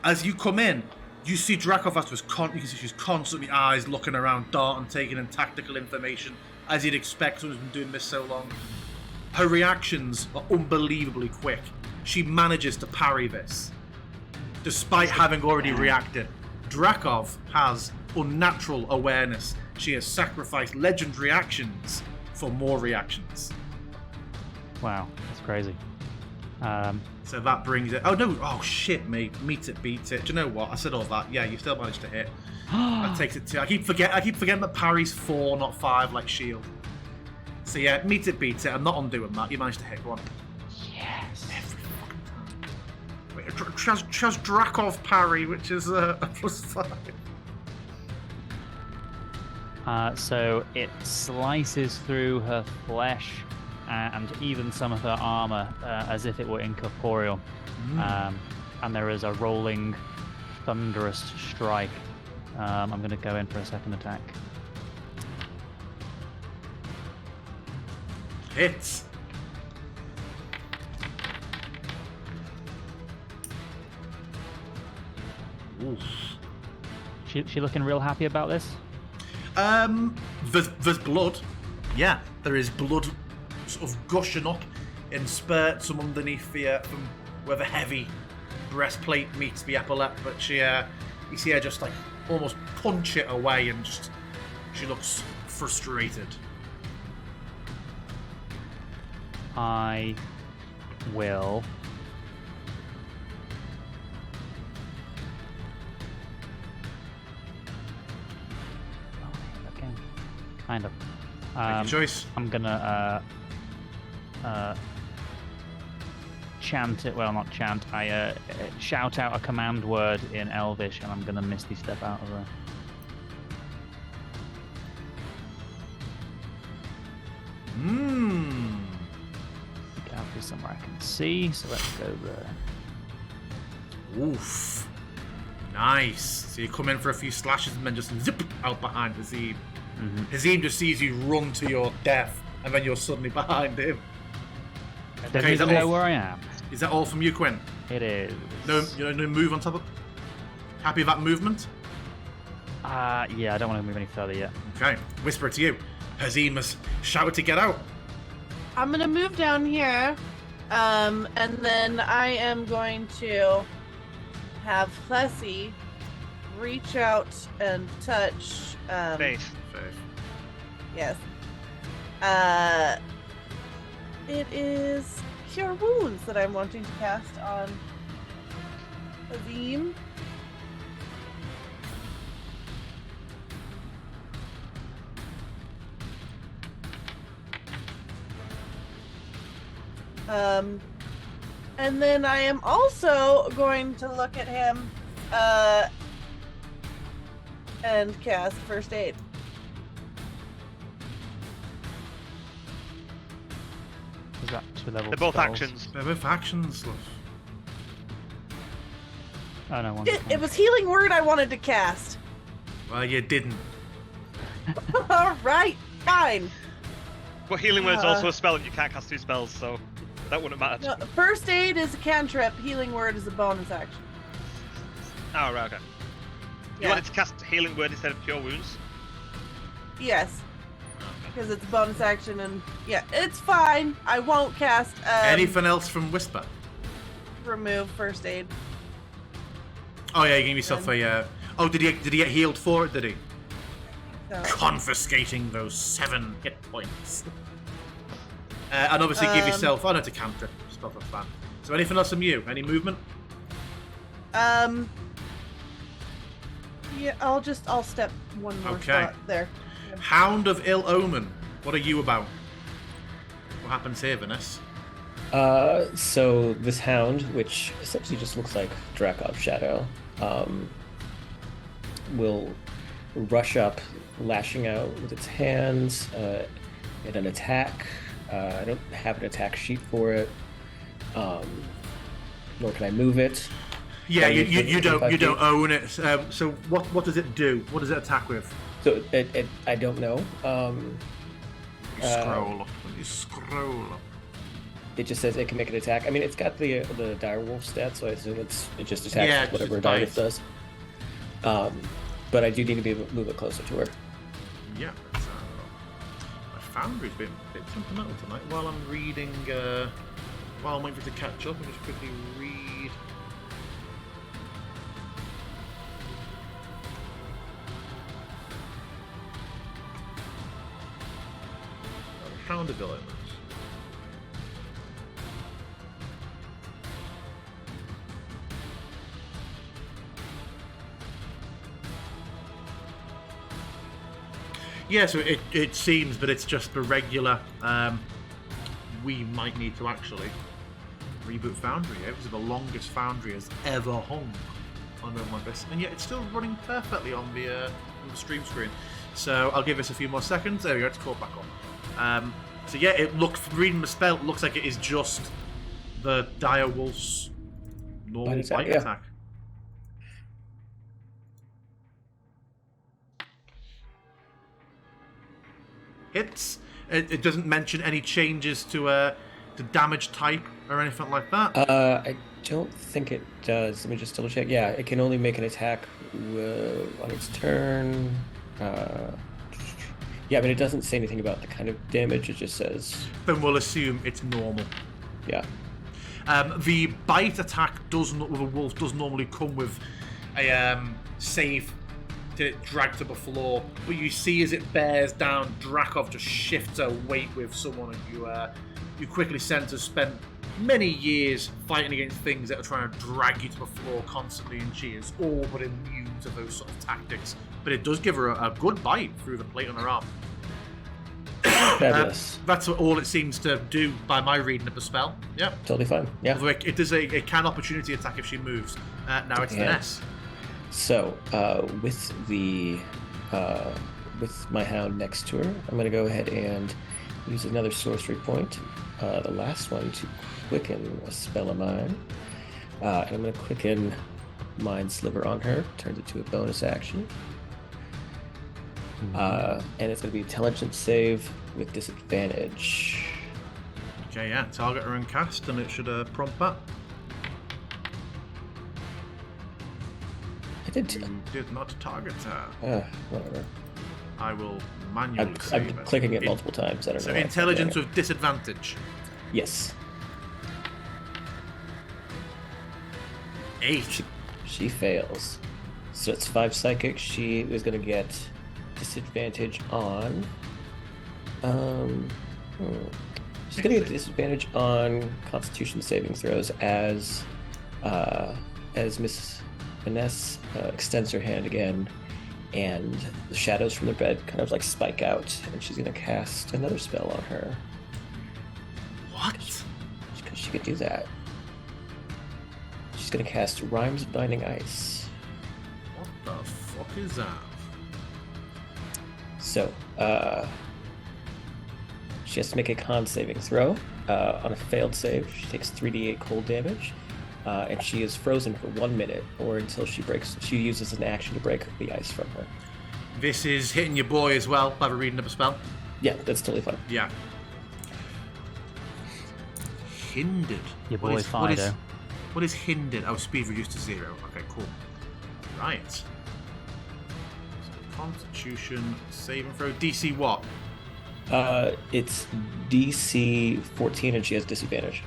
As you come in, you see Dracovast was you can see she's constantly eyes looking around, darting, taking in tactical information, as you'd expect someone who's been doing this so long. Her reactions are unbelievably quick. She manages to parry this, despite having already reacted. Drakov has unnatural awareness. She has sacrificed legendary actions for more reactions.
Wow, that's crazy.
So that brings it. Oh no! Oh shit, mate! Meet it, beat it. Do you know what? I said all that. Yeah, you still managed to hit. That takes it to. I keep forgetting that parry's 4, not 5, like shield. So yeah, meet it, beat it. I'm not undoing that. You managed to hit. Go on.
Yes.
Every fucking time. Wait, She has Drakov parry, which is a +5.
So it slices through her flesh and even some of her armor as if it were incorporeal. And there is a rolling, thunderous strike. I'm going to go in for a second attack.
Hits. Oof.
She looking real happy about this?
There's blood. Yeah, there is blood sort of gushing up in spurts from underneath from where the heavy breastplate meets the epaulette. But you see her just like almost punch it away, and just she looks frustrated.
I will. Again, kind of.
Make your choice.
I'm gonna chant it. Well, not chant. I shout out a command word in Elvish, and I'm gonna misty step out of there. Get out to somewhere I can see. So let's go there.
Oof. Nice. So you come in for a few slashes and then just zip out behind Hazim. Hazim just sees you run to your death, and then you're suddenly behind him.
Doesn't even know where I am.
Is that all from you, Quinn?
It is.
No move on top of. Happy with that movement?
Yeah, I don't want to move any further yet.
Okay. Whisper to you. Hazim has shouted to get out.
I'm gonna move down here, and then I am going to have Plessy reach out and touch.
Faith.
Yes. It is Cure Wounds that I'm wanting to cast on Hazim. And then I am also going to look at him and cast First Aid.
Is that 2 level
They're both
spells?
actions.
They're both actions.
Oh no, one.
It was Healing Word I wanted to cast.
Well, you didn't.
All right, fine.
But Healing Word's also a spell, and you can't cast 2 spells, so that wouldn't matter.
No, First Aid is a cantrip. Healing Word is a bonus action.
Oh, right, okay. You wanted to cast Healing Word instead of Cure Wounds?
Yes, because it's a bonus action, and yeah, it's fine. I won't cast.
Anything else from Whisper?
Remove First Aid.
Oh yeah, you gave yourself a. Oh, did he get healed for it? Did he?
So,
Confiscating those 7 hit points. And obviously give yourself. Oh no, it's a cantrip. Stuff like that. So anything else from you? Any movement?
Yeah, I'll step one more
Okay.
spot there. Yeah.
Hound of Ill Omen. What are you about? What happens here, Vanessa?
So this hound, which essentially just looks like Drakov's shadow, will rush up, lashing out with its hands in an attack. I don't have an attack sheet for it, nor can I move it.
Yeah,
Can
you don't
25 feet?
own it. So what does it do? What does it attack with?
So it I don't know.
Scroll up. Let me scroll up.
It just says it can make an attack. I mean, it's got the direwolf stat, so I assume it just attacks
Yeah,
with whatever
just
Direwolf
bites.
does. But I do need to be able to move it closer to her.
Yeah. My foundry's been a bit temperamental tonight. While I'm reading, while I'm waiting for it to catch up, I'll just quickly read. Hound of Ill Omens. Yeah, so it seems that it's just the regular. We might need to actually Reboot Foundry, yeah, because the longest Foundry has ever hung on Olympus, and yet it's still running perfectly on the stream screen. So I'll give this a few more seconds. There we go, it's caught back on. So yeah, it looks, reading the spell, it looks like it is just the Dire Wolf's normal bite attack. It doesn't mention any changes to the damage type or anything like that.
I don't think it does. Let me just double check. Yeah, it can only make an attack on its turn. Yeah, but it doesn't say anything about the kind of damage. It just says.
Then we'll assume it's normal.
Yeah.
The bite attack with a wolf does normally come with a save to drag to the floor, but you see as it bears down, Drakov just shifts her weight with someone, and you quickly sense has spent many years fighting against things that are trying to drag you to the floor constantly, and she is all but immune to those sort of tactics. But it does give her a good bite through the plate on her arm.
Fabulous.
That's all it seems to do by my reading of the spell. Yeah.
Totally fine. Yeah.
Although it does a can opportunity attack if she moves. Now it's the Ness.
So, with my hound next to her, I'm going to go ahead and use another sorcery point, the last one, to quicken a spell of mine. And I'm going to quicken Mind Sliver on her, turns it to a bonus action. And it's going to be intelligence save with disadvantage.
Okay, yeah. Target her and cast, and it should prompt that.
I did.
You did not target her.
Whatever.
I will manually save
I'm
it.
clicking it multiple times. I don't know.
So
why.
intelligence with disadvantage.
Yes.
8.
She fails. So it's 5 psychic. She is going to get disadvantage on. She's going to get disadvantage on Constitution saving throws as Miss Vanessa extends her hand again, and the shadows from the bed kind of like spike out, and she's going to cast another spell on her.
What?
Because she could do that. She's going to cast Rhymes of Binding Ice.
What the fuck is that?
So, she has to make a con saving throw. On a failed save, she takes 3d8 cold damage, and she is frozen for 1 minute, or until she uses an action to break the ice from her.
This is hitting your boy as well by reading of a spell?
Yeah, that's totally fine.
Yeah. Hindered.
Your boy Fido.
What is hindered? Oh, speed reduced to 0. Okay, cool. Right. So Constitution saving throw. DC what?
It's DC 14, and she has disadvantage.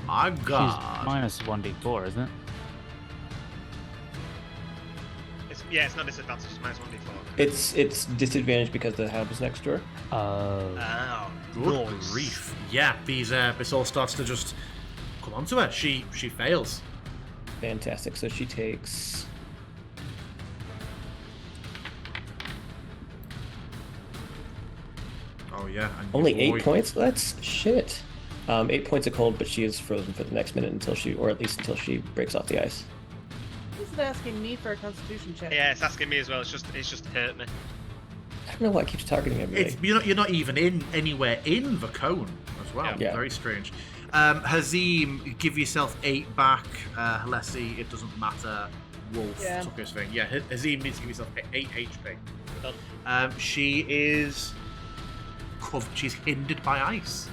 My God.
She's minus 1d4, isn't it?
It's not disadvantage, it's minus 1d4.
It's disadvantage because the hound is next to her.
Oh,
Good
nice.
grief. Yeah, this all starts to just come onto her. She fails.
Fantastic. So she takes...
Oh yeah. And
only
your
8
boy-
points? That's shit. 8 points of cold, but she is frozen for the next minute until she breaks off the ice.
This is asking me for a Constitution check.
Yeah, it's asking me as well. It's just hurt me.
I don't know why it keeps targeting everybody.
You're not even anywhere in the cone as well.
Yeah.
Very strange. Hazim, give yourself 8 back. Halessi, it doesn't matter. Wolf took his thing. Yeah, Hazim needs to give yourself 8 HP. She is she's hindered by ice.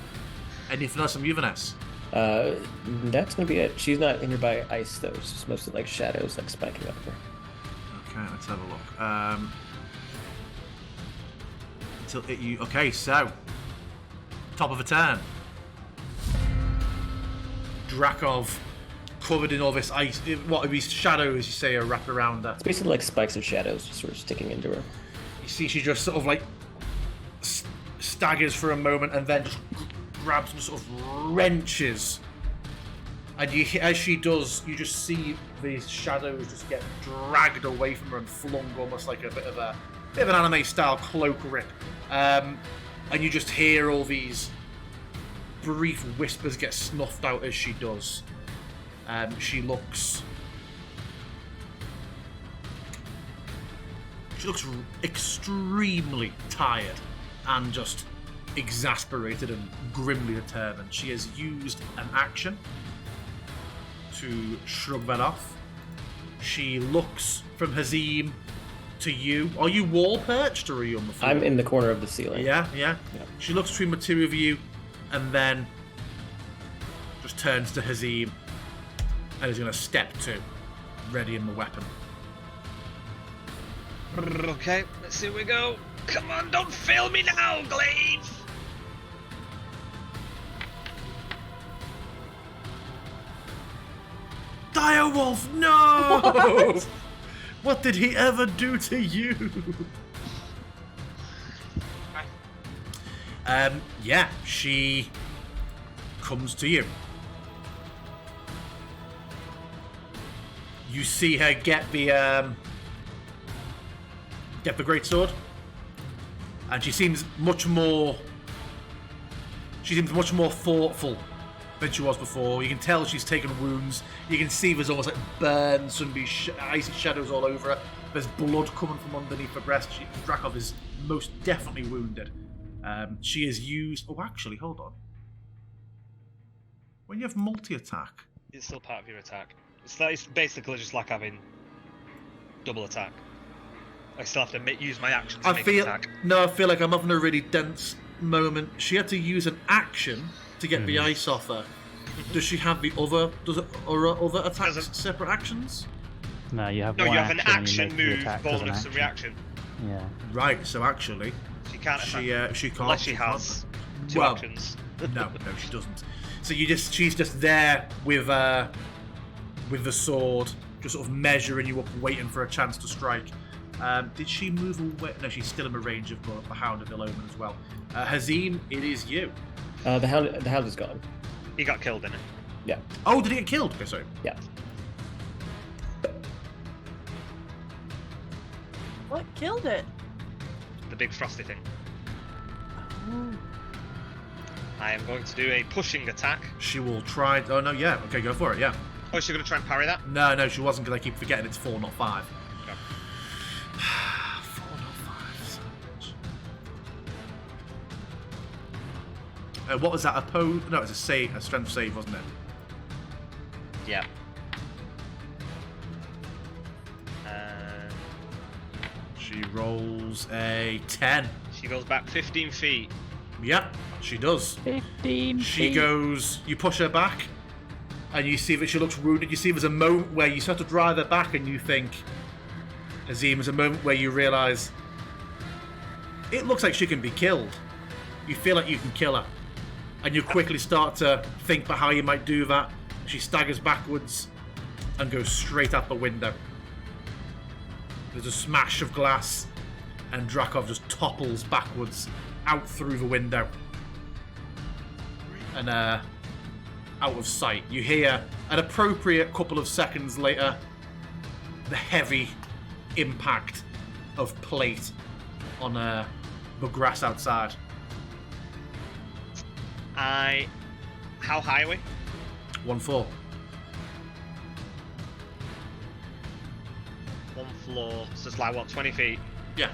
Anything else from you, Vanessa?
That's gonna be it. She's not hindered by ice though. It's just mostly like shadows like spiking up her.
Okay, let's have a look. Okay, so top of a turn. Drakov covered in all this ice. What are these shadows you say are wrapped around her?
It's basically like spikes of shadows just sort of sticking into her.
You see, she just sort of like staggers for a moment and then just grabs and sort of wrenches. And as she does, you just see these shadows just get dragged away from her and flung almost like a bit of an anime style cloak rip. And you just hear all these brief whispers get snuffed out as she does. She looks extremely tired and just exasperated and grimly determined. She has used an action to shrug that off. She looks from Hazim to you. Are you wall perched or are you on the floor?
I'm in the corner of the ceiling.
Yeah.
Yeah.
She looks between the two of you and then just turns to Hazim and is going to step to, readying the weapon.
Okay, let's see we go. Come on, don't fail me now, Glaive!
Direwolf, no! What did he ever do to you? Yeah, she comes to you. You see her get the greatsword, and she seems much more thoughtful than she was before. You can tell she's taken wounds. You can see there's almost like burns, some icy shadows all over her. There's blood coming from underneath her breast. Drakov is most definitely wounded. She has used... Oh, actually, hold on. When you have multi-attack...
It's still part of your attack. It's basically just like having double attack. I still have to use my action to make an attack.
No, I feel like I'm having a really dense moment. She had to use an action to get the ice off her. Does she have the other... other attacks separate actions?
No, you have
No,
one
you have an
action,
action
and you make
move,
the attack as an
bonus, and
action.
reaction.
Yeah.
Right, so actually...
She can't attack.
She can't.
Unless she has two
Well,
actions.
No, she doesn't. So she's just there with the sword, just sort of measuring you up, waiting for a chance to strike. Did she move away? No, she's still in the range of the Hound of Ill-Omen as well. Hazim, it is you.
The hound is gone.
He got killed in it.
Yeah.
Oh, did he get killed? Okay, sorry.
Yeah.
What killed it?
The big frosty thing.
Oh.
I am going to do a pushing attack.
She will try... Oh, no, yeah. Okay, go for it, yeah.
Oh, is she going to try and parry that?
No, she wasn't, because I keep forgetting it's 4, not 5.
Okay.
4, not 5. What was that? No, it's a save, a strength save, wasn't it?
Yeah.
She rolls a 10.
She goes back 15 feet.
Yeah, she does.
15
She
feet.
goes... You push her back, and you see that she looks wounded. You see there's a moment where you start to drive her back, and you think... Azim, there's a moment where you realise... It looks like she can be killed. You feel like you can kill her. And you quickly start to think about how you might do that. She staggers backwards and goes straight out the window. There's a smash of glass, and Drakov just topples backwards out through the window and out of sight. You hear, an appropriate couple of seconds later, the heavy impact of plate on the grass outside.
How high are we?
1 floor.
One floor. So it's like, what, 20 feet?
Yeah.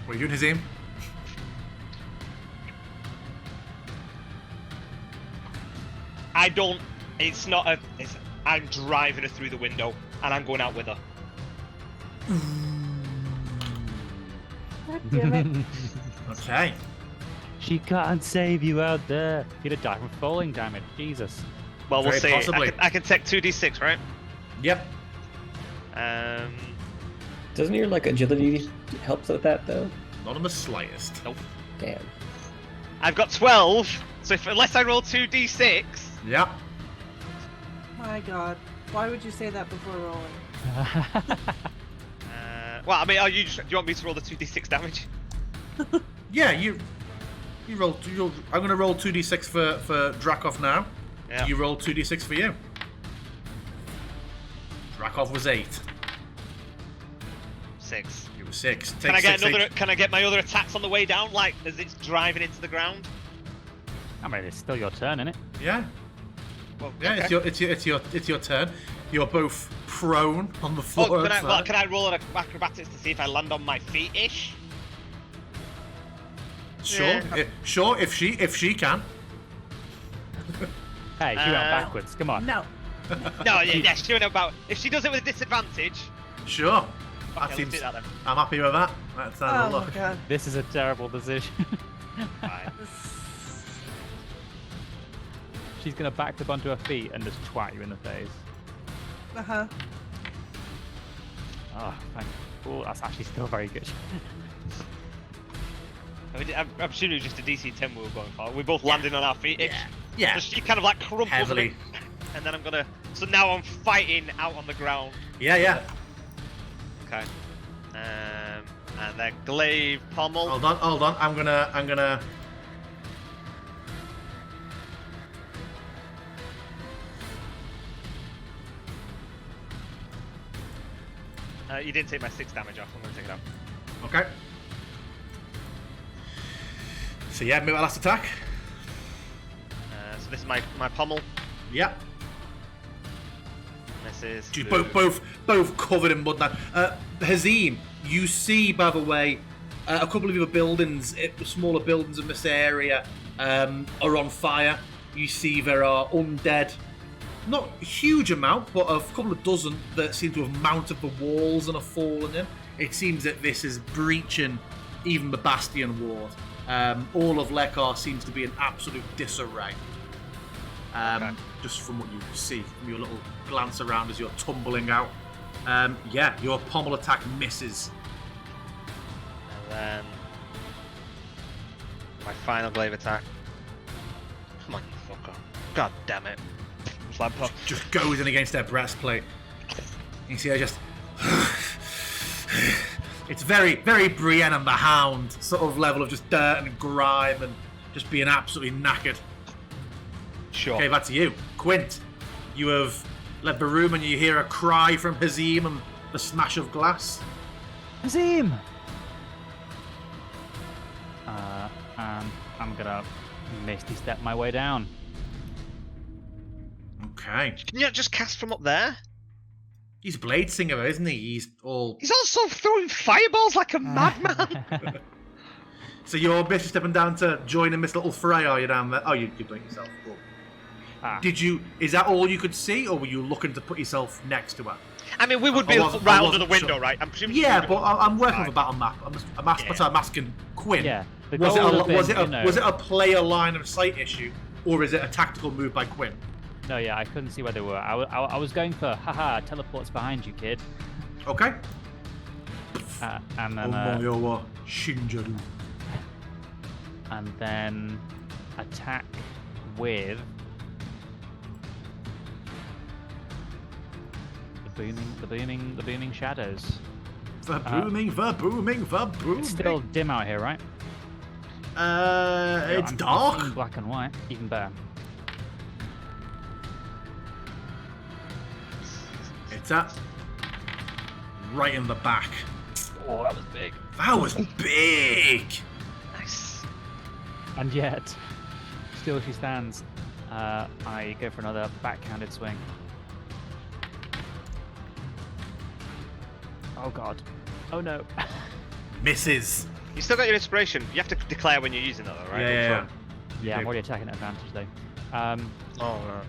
What are you doing, Hazim?
I don't... It's not a... I'm driving her through the window, and I'm going out with her.
God damn it.
Okay.
She can't save you out there. You'd have died from falling damage. Jesus.
Well, we'll
Very
see.
possibly.
I can take 2d6, right?
Yep.
Doesn't your agility help with that though?
Not in the slightest.
Nope.
Damn.
I've got 12, so unless I roll 2d6...
Yep.
My God. Why would you say that before rolling?
Well, I mean, do you want me to roll the 2d6 damage?
Yeah, you roll. I'm going to roll 2d6 for Drakov now.
Yeah.
You roll 2d6 for you. Drakov was 8.
6.
It 6.
Can I get another? Can I get my other attacks on the way down, like as it's driving into the ground?
I mean, it's still your turn, isn't it?
Yeah.
Well,
Yeah,
okay.
it's your turn. You're both prone on the floor.
Oh,
outside.
can I roll an acrobatics to see if I land on my feet-ish?
Sure,
Yeah.
sure. If she can.
Hey, she went backwards. Come on.
No.
No, yeah, she went about. If she does it with a disadvantage,
Sure. That
okay,
seems.
let's do that then.
I'm happy with that. That sounds
Oh
a
my
look.
god.
This is a terrible decision.
Fine.
She's gonna back up onto her feet and just twat you in the face.
Uh-huh.
Oh, thank you. Oh, that's actually still very good.
I mean, I'm assuming it was just a DC 10 we were going for. We're both landing on our feet.
Yeah.
So she kind of like crumples
Heavily.
me, and then I'm gonna. So now I'm fighting out on the ground.
Yeah.
Okay. And then glaive pommel.
Hold on. I'm gonna.
You didn't take my 6 damage off. I'm gonna take it off.
Okay. So yeah, make my last attack.
So this is my pommel.
Yeah.
This is
Dude, both covered in mud now. Hazim, you see, by the way, a couple of other buildings, smaller buildings in this area, are on fire. You see there are undead, not a huge amount, but a couple of dozen that seem to have mounted the walls and are fallen in. It seems that this is breaching even the Bastion ward. All of Lekar seems to be in absolute disarray.
Okay.
Just from what you see, from your little glance around as you're tumbling out. Yeah, your pommel attack misses.
And then my final glaive attack. Come on, you fucker! God damn it! Slap pop.
Just goes in against their breastplate. You see her just... It's very, very Brienne and the Hound sort of level of just dirt and grime and just being absolutely knackered.
Sure.
Okay, that's you. Quint, you have left the room and you hear a cry from Hazim and the smash of glass.
Azim! And I'm gonna misty step my way down.
Okay.
Can you not just cast from up there?
He's a blade singer, though, isn't he? He's all...
He's also throwing fireballs like a madman.
So you're basically stepping down to join in this little fray, are you, down there? Oh, you're doing it yourself. Cool. Did you... Is that all you could see, or were you looking to put yourself next to her?
I mean, we would be
I
right
wasn't
under the window,
sure.
right? I'm presuming.
Yeah, but I'm working with a battle map. That's what I'm asking Quinn.
Yeah. the
Was
goal would have
it
been, you know-
a player line of sight issue, or is it a tactical move by Quinn?
No, yeah, I couldn't see where they were. I was going for, haha, teleport's behind you, kid.
Okay.
And then
Shinjaru.
and then attack with the booming shadows.
The booming.
It's still dim out here, right?
It's
I'm
dark.
seeing black and white, even better.
It's at right in the back.
Oh, that was big.
That was big.
Nice.
And yet, still she stands. I go for another backhanded swing. Oh god. Oh no.
Misses.
You still got your inspiration. You have to declare when you're using that, though, right?
Yeah.
Yeah, I'm
Okay.
already attacking at advantage though.
Oh, no.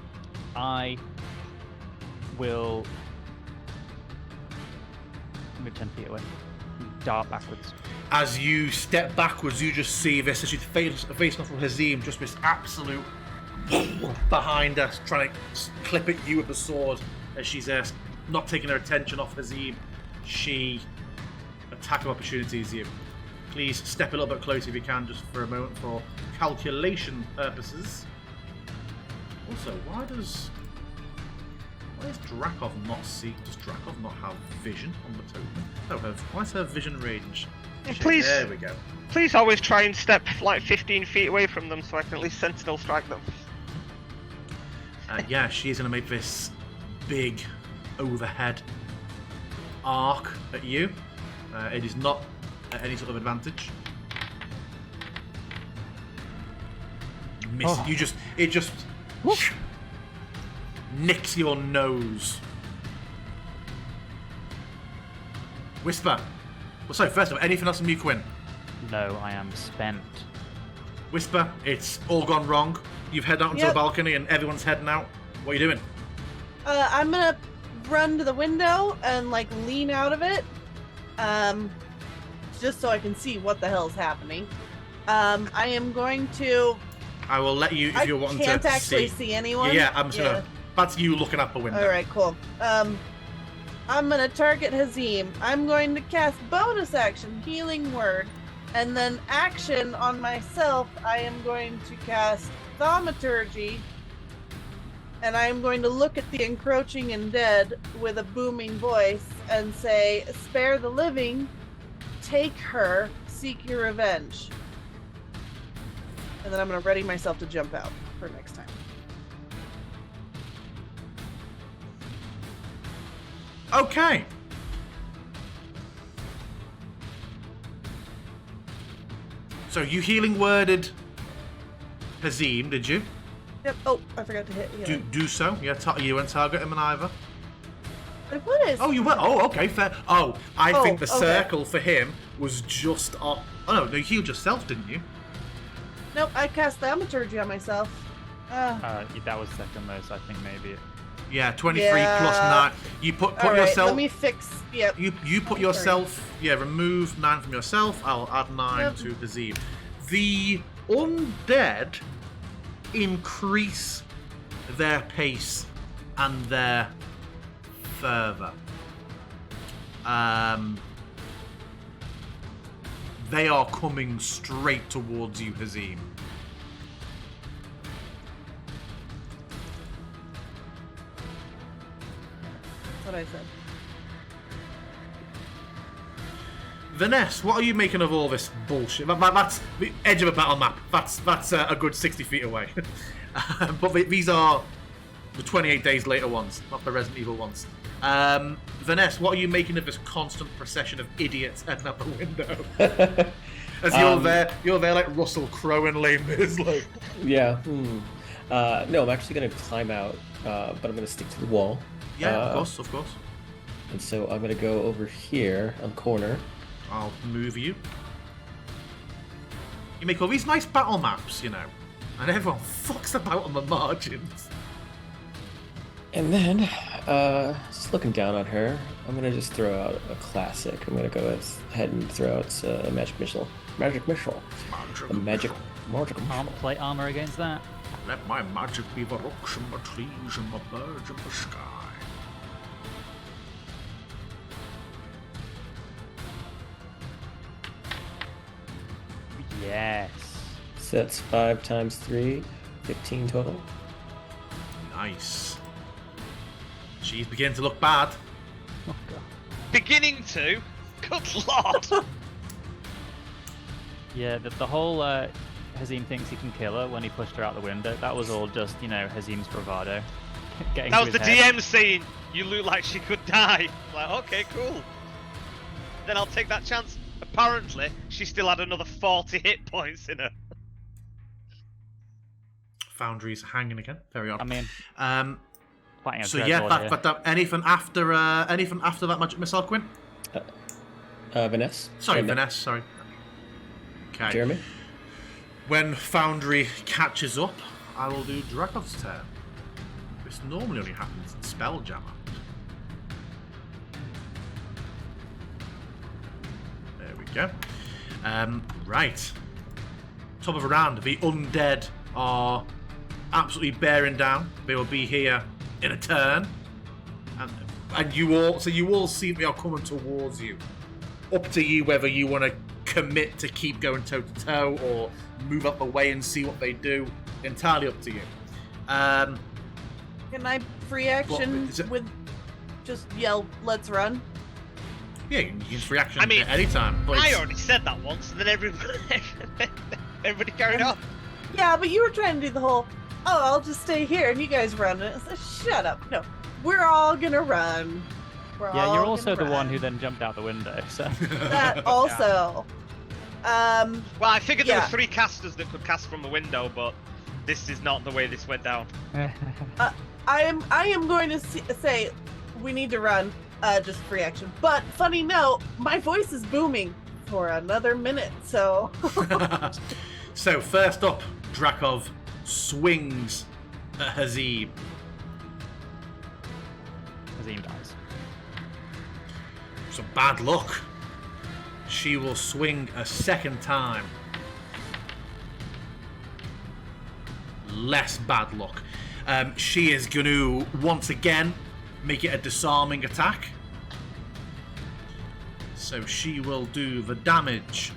I will move 10 feet away. Dart backwards.
As you step backwards, you just see this as she's facing off from Hazim, just this absolute behind us, trying to clip at you with the sword. As she's not taking her attention off Hazim, she attack of opportunities you. Please step a little bit closer if you can, just for a moment, for calculation purposes. Also, why does Drakov not see? Does Drakov not have vision on the token? Why is her vision range?
Yeah,
Shit,
please.
There we go.
Please always try and step like 15 feet away from them so I can at least sentinel strike them.
Yeah, she's going to make this big overhead arc at you. It is not at any sort of advantage. Miss.
Oh.
It just nicks your nose. Whisper. Well, sorry, first of all, anything else from you, Quinn?
No, I am spent.
Whisper, it's all gone wrong. You've headed out onto the
Yep.
balcony and everyone's heading out. What are you doing?
I'm gonna run to the window and like lean out of it, just so I can see what the hell's happening. I am going to.
I will let you if
I
you're wanting to
can't actually
see.
see anyone.
Yeah, I'm just gonna. That's you looking out the window.
All right, cool. I'm gonna target Hazim. I'm going to cast bonus action Healing Word, and then action on myself. I am going to cast Thaumaturgy, and I am going to look at the encroaching undead with a booming voice and say, "Spare the living, take her, seek your revenge." And then I'm gonna ready myself to jump out for next time.
Okay. So you healing worded Hazim, did you?
Yep. Oh, I forgot to hit. Yeah.
Do so. Yeah, you went target him and either.
What is?
Oh, you went. Oh, okay, fair. Oh, I think the
okay.
circle for him was just off. Oh no, you healed yourself, didn't you?
Nope, I cast Thaumaturgy on myself.
That was second though, so I think maybe.
Yeah, 23
Yeah.
plus 9. You put
All right,
yourself.
let me fix. Yep.
You put yourself. Yeah, remove 9 from yourself. I'll add 9
Yep.
to Hazim. The undead increase their pace and their fervor. They are coming straight towards you, Hazim.
That's what I said.
Vanessa, what are you making of all this bullshit? That's the edge of a battle map. That's a good 60 feet away. But these are the 28 days later ones, not the Resident Evil ones. Vanessa, what are you making of this constant procession of idiots heading out the window? As you're there like Russell Crowe and Les Mis, like.
Yeah. No, I'm actually going to climb out, but I'm going to stick to the wall.
Yeah, of course.
And so I'm going to go over here on the corner.
I'll move you. You make all these nice battle maps, you know, and everyone fucks about on the margins.
And then, just looking down on her, I'm going to just throw out a classic. I'm going to go ahead and throw out a magic missile. Magic missile. A magic missile.
Can't play armor against that.
Let my magic be the rocks and the trees and the birds in the sky.
Yes.
So that's 5 times 3, 15 total.
Nice. She's beginning to look bad.
Oh god.
Beginning to? Good lord!
Yeah, the whole Hazim thinks he can kill her when he pushed her out the window. That was all just, Hazim's bravado. Getting
That
to
was the
his head.
DM saying, you look like she could die. Like, okay, cool. Then I'll take that chance. Apparently, she still had another 40 hit points in her.
Foundry's hanging again. Very odd.
I mean, fighting a
So
dreadlord
yeah,
here.
that anything after that magic missile, Quinn?
Vanessa?
Sorry,
And then
Vanessa. Sorry. Okay.
Jeremy?
When Foundry catches up, I will do Dragov's turn. This normally only happens in Spelljammer. There we go. Right. Top of the round, the undead are absolutely bearing down. They will be here in a turn. And you all see they are coming towards you. Up to you whether you want to commit to keep going toe to toe or move up the way and see what they do. Entirely up to you.
Can I free action
is it-
with just yell, "Let's run"?
Yeah, you can use free action
I mean,
at any time. But
I
it's-
already said that once, and then everybody carried on.
Yeah, but you were trying to do the whole, "Oh, I'll just stay here and you guys run." And it's like, shut up. No, we're all gonna run. We're
Yeah,
all
you're
gonna
also the one
run.
who then jumped out the window. So
That also.
Well, I figured there
Yeah.
were 3 casters that could cast from the window, but this is not the way this went down.
I am going to say we need to run. Just free action. But funny note, my voice is booming for another minute. So
So first up, Drakov swings at Hazim.
Azim dies.
Some bad luck. She will swing a second time. Less bad luck. She is going to once again make it a disarming attack. So she will do the damage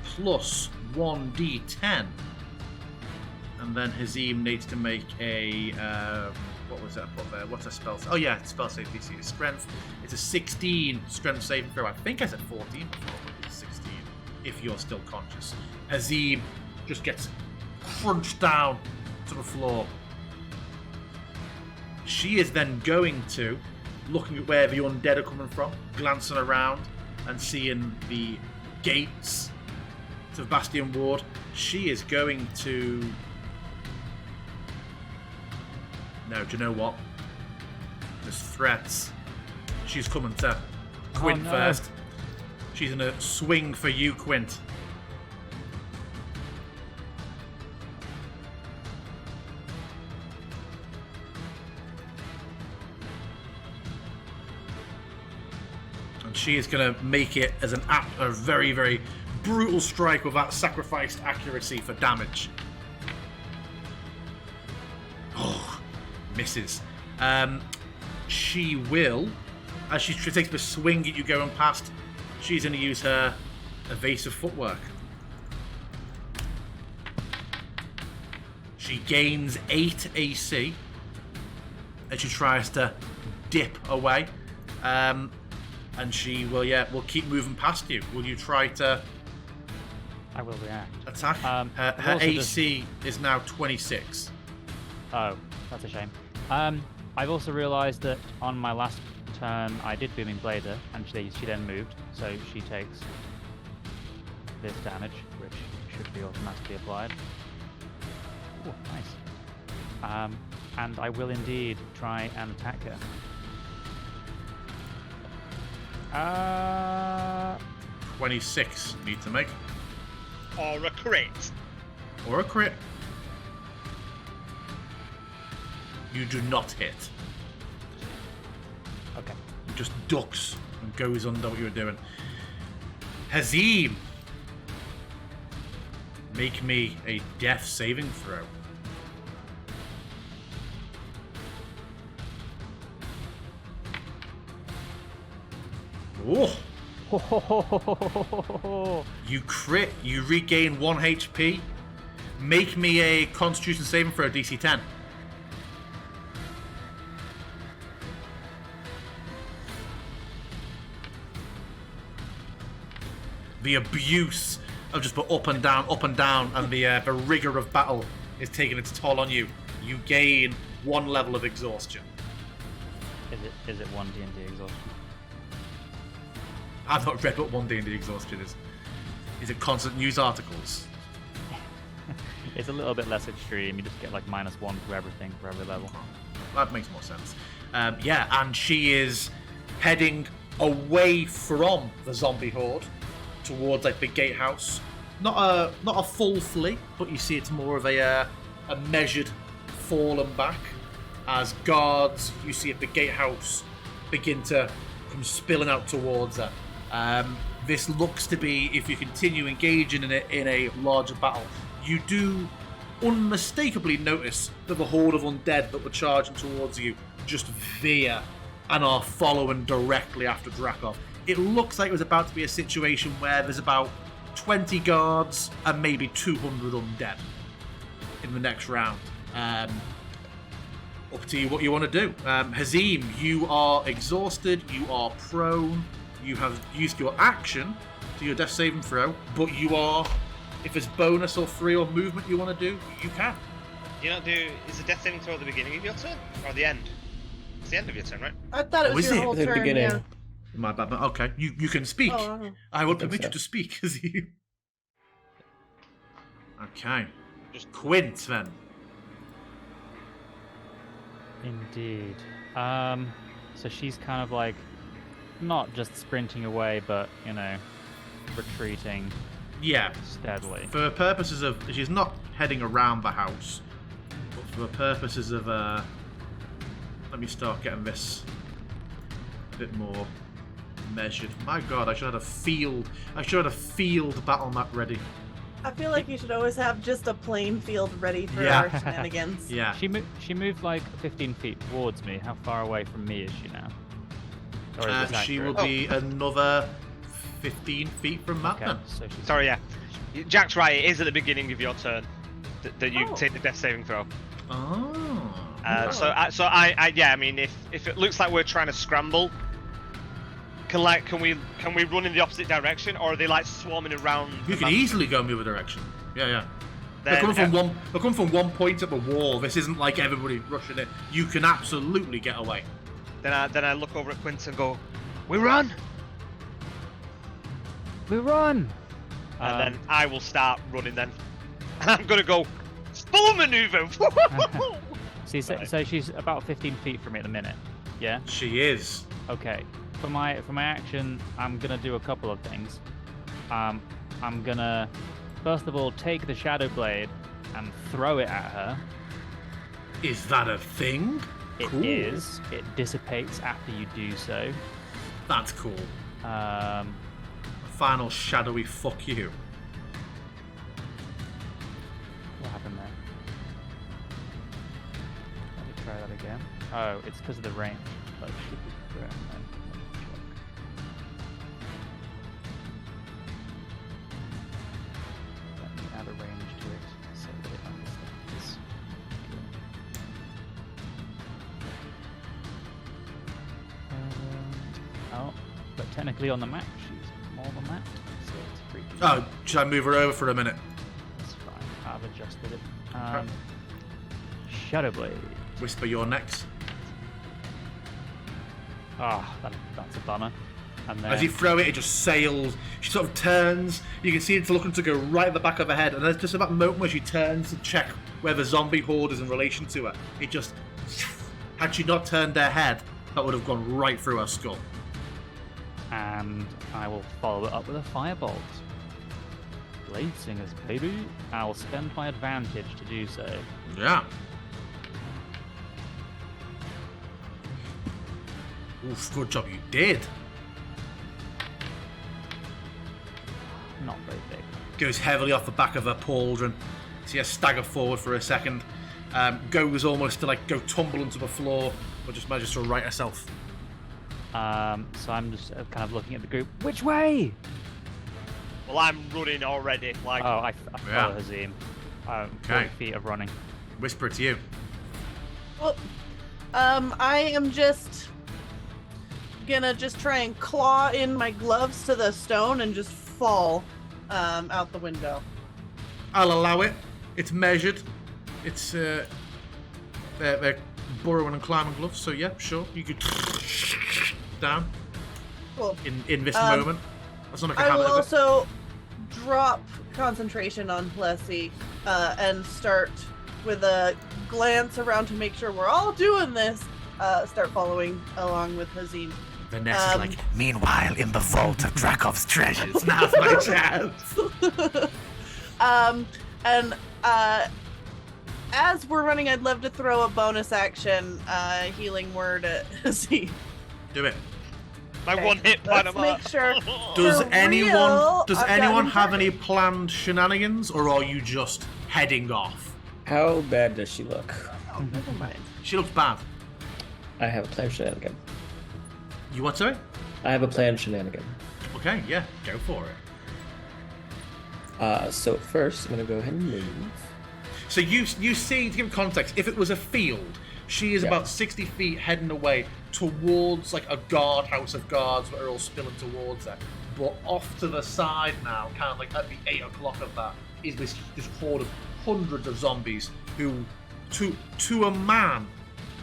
plus 1d10. And then Hazim needs to make a what was that I put there? What's a spell? Oh yeah, spell save DC is strength. It's a 16 strength saving throw. I think I said 14 before, but it's 16 if you're still conscious. Hazim just gets crunched down to the floor. She is then going to, looking at where the undead are coming from, glancing around and seeing the gates to the Bastion Ward. She is going to... No, do you know what? There's threats. She's coming to Quint
no.
first. She's going to swing for you, Quint. And she is going to make it as a very, very brutal strike with that sacrificed accuracy for damage. Oh, misses. She will, as she takes the swing at you going past, she's going to use her evasive footwork. She gains 8 AC as she tries to dip away. And she will keep moving past you. Will you try to
I will react.
attack? Her
also
AC is now 26.
Oh, that's a shame. I've also realised that on my last turn I did Booming Blade her, and she then moved, so she takes this damage, which should be automatically applied. Ooh, nice. And I will indeed try and attack her.
26 need to make.
Or a crit.
Or a crit. You do not hit.
Okay.
He just ducks and goes under what you were doing. Hazim! Make me a death saving throw. Oh! You crit, you regain 1 HP. Make me a Constitution saving throw, DC 10. The abuse of just up and down, and the rigor of battle is taking its toll on you. You gain 1 level of exhaustion.
Is it 1 D&D exhaustion?
I've not read what 1 D&D exhaustion is. Is it constant news articles?
It's a little bit less extreme. You just get like -1 to everything for every level.
That makes more sense. Yeah, and she is heading away from the zombie horde towards like the gatehouse. Not a full flee, but you see it's more of a measured fallen back as guards you see at the gatehouse begin to come spilling out towards her. This looks to be, if you continue engaging in it in a larger battle, you do unmistakably notice that the horde of undead that were charging towards you just veer and are following directly after Drakov. It looks like it was about to be a situation where there's about 20 guards and maybe 200 undead in the next round. Up to you what you want to do. Hazim, you are exhausted, you are prone, you have used your action to your death saving throw, but you are, if it's bonus or free or movement you want to do, you can.
You not do, is the death saving throw at the beginning of your turn or the end? It's the end of your turn, right?
I thought it
Oh,
was
is
your
it?
whole
At the
turn.
beginning.
Yeah.
My bad. Okay, you can speak.
Oh,
I will
I think
permit you
so.
to speak as you. Okay,
Just
Quint then.
Indeed. So she's kind of like not just sprinting away, but retreating
Yeah,
steadily.
for purposes of she's not heading around the house, but for the purposes of let me start getting this a bit more measured. My God, I should have had a field. I should have had a field battle map ready.
I feel like you should always have just a plain field ready for
Yeah.
our shenanigans.
Yeah.
She moved like 15 feet towards me. How far away from me is she now? Or is this
She will
accurate?
be another 15 feet from that
Okay,
then.
so she's
sorry, yeah. Jack's right. It is at the beginning of your turn that you
Oh.
take the death saving throw.
Oh.
So I mean, if it looks like we're trying to scramble, can we run in the opposite direction, or are they like swarming around?
You
the
can
man-
easily go in the other direction. Yeah, yeah. They're
Then,
coming from one point at the wall. This isn't like everybody rushing it. You can absolutely get away.
then I look over at Quint and go, "We run,"
we run.
and then I will start running. Then, and I'm gonna go full maneuver.
See, so,
Right.
so she's about 15 feet from me at the minute. Yeah.
She is.
Okay. For my action, I'm gonna do a couple of things. I'm gonna first of all take the shadow blade and throw it at her.
Is that a thing?
It is.
Cool.
It dissipates after you do so.
That's cool.
Um,
Final shadowy fuck you.
what happened there? Let me try that again. Oh, it's because of the range. That should be correct then. Let me check. Let me add a range to it so that it understands. Oh, but technically on the map she's more than that, so it's pretty.
Oh, should I move her over for a minute?
That's fine. I've adjusted it. Shadow Blade.
Whisper, you're next.
Ah, that's a bummer. And then
As you throw it, it just sails. She sort of turns. You can see it's looking to go right at the back of her head, and there's just about a moment where she turns to check where the zombie horde is in relation to her. It just, had she not turned her head, that would have gone right through her skull.
and I will follow it up with a firebolt. Blade Singers, baby. I will spend my advantage to do so.
Yeah. Oof, good job you did.
Not very big.
Goes heavily off the back of her pauldron. See her stagger forward for a second. Goes almost to like go tumble onto the floor, but just manages to right herself.
So I'm just kind of looking at the group. Which way?
Well, I'm running already. Like,
Oh, I
Yeah.
follow Hazim. 40
Okay.
feet of running.
Whisper it to you.
Well, I am just gonna try and claw in my gloves to the stone and just fall out the window.
I'll allow it. It's measured. It's they're burrowing and climbing gloves, so yeah, sure. You could down
Cool.
in this
Um,
moment. That's not like a
I will
habit of it.
also drop concentration on Plessy and start with a glance around to make sure we're all doing this. Start following along with Hazim.
Vanessa's
um,
like, meanwhile, in the vault of Dracov's treasures, now's my chance.
And as we're running, I'd love to throw a bonus action healing word at Hazim.
Do it.
my
Okay,
one hit point.
let's
I'm
make
like,
sure-
Does
For
anyone
real,
does
I've got
anyone
him
have
covered.
any planned shenanigans, or are you just heading off?
How bad does she look?
Oh, never mind.
She looks bad.
I have a planned shenanigan.
You want to?
I have a planned shenanigan.
Okay, yeah, go for it.
So first, I'm gonna go ahead and move.
So you see, to give context, if it was a field, she is
Yeah.
about 60 feet heading away towards like a guardhouse of guards that are all spilling towards her. But off to the side now, kind of like at the 8 o'clock of that, is this horde of hundreds of zombies who, to a man,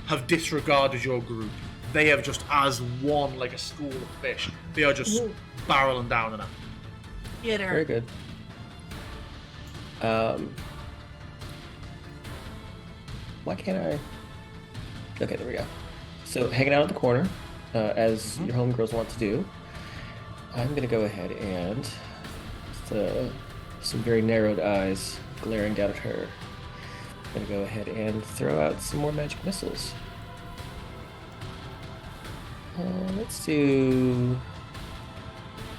have disregarded your group. They have just, as one, like a school of fish, they are just barreling down on her.
Get her.
Very good. Why can't I? Okay, there we go. So hanging out in the corner, as your homegirls want to do, I'm gonna go ahead and some very narrowed eyes glaring down at her. I'm gonna go ahead and throw out some more magic missiles. Let's do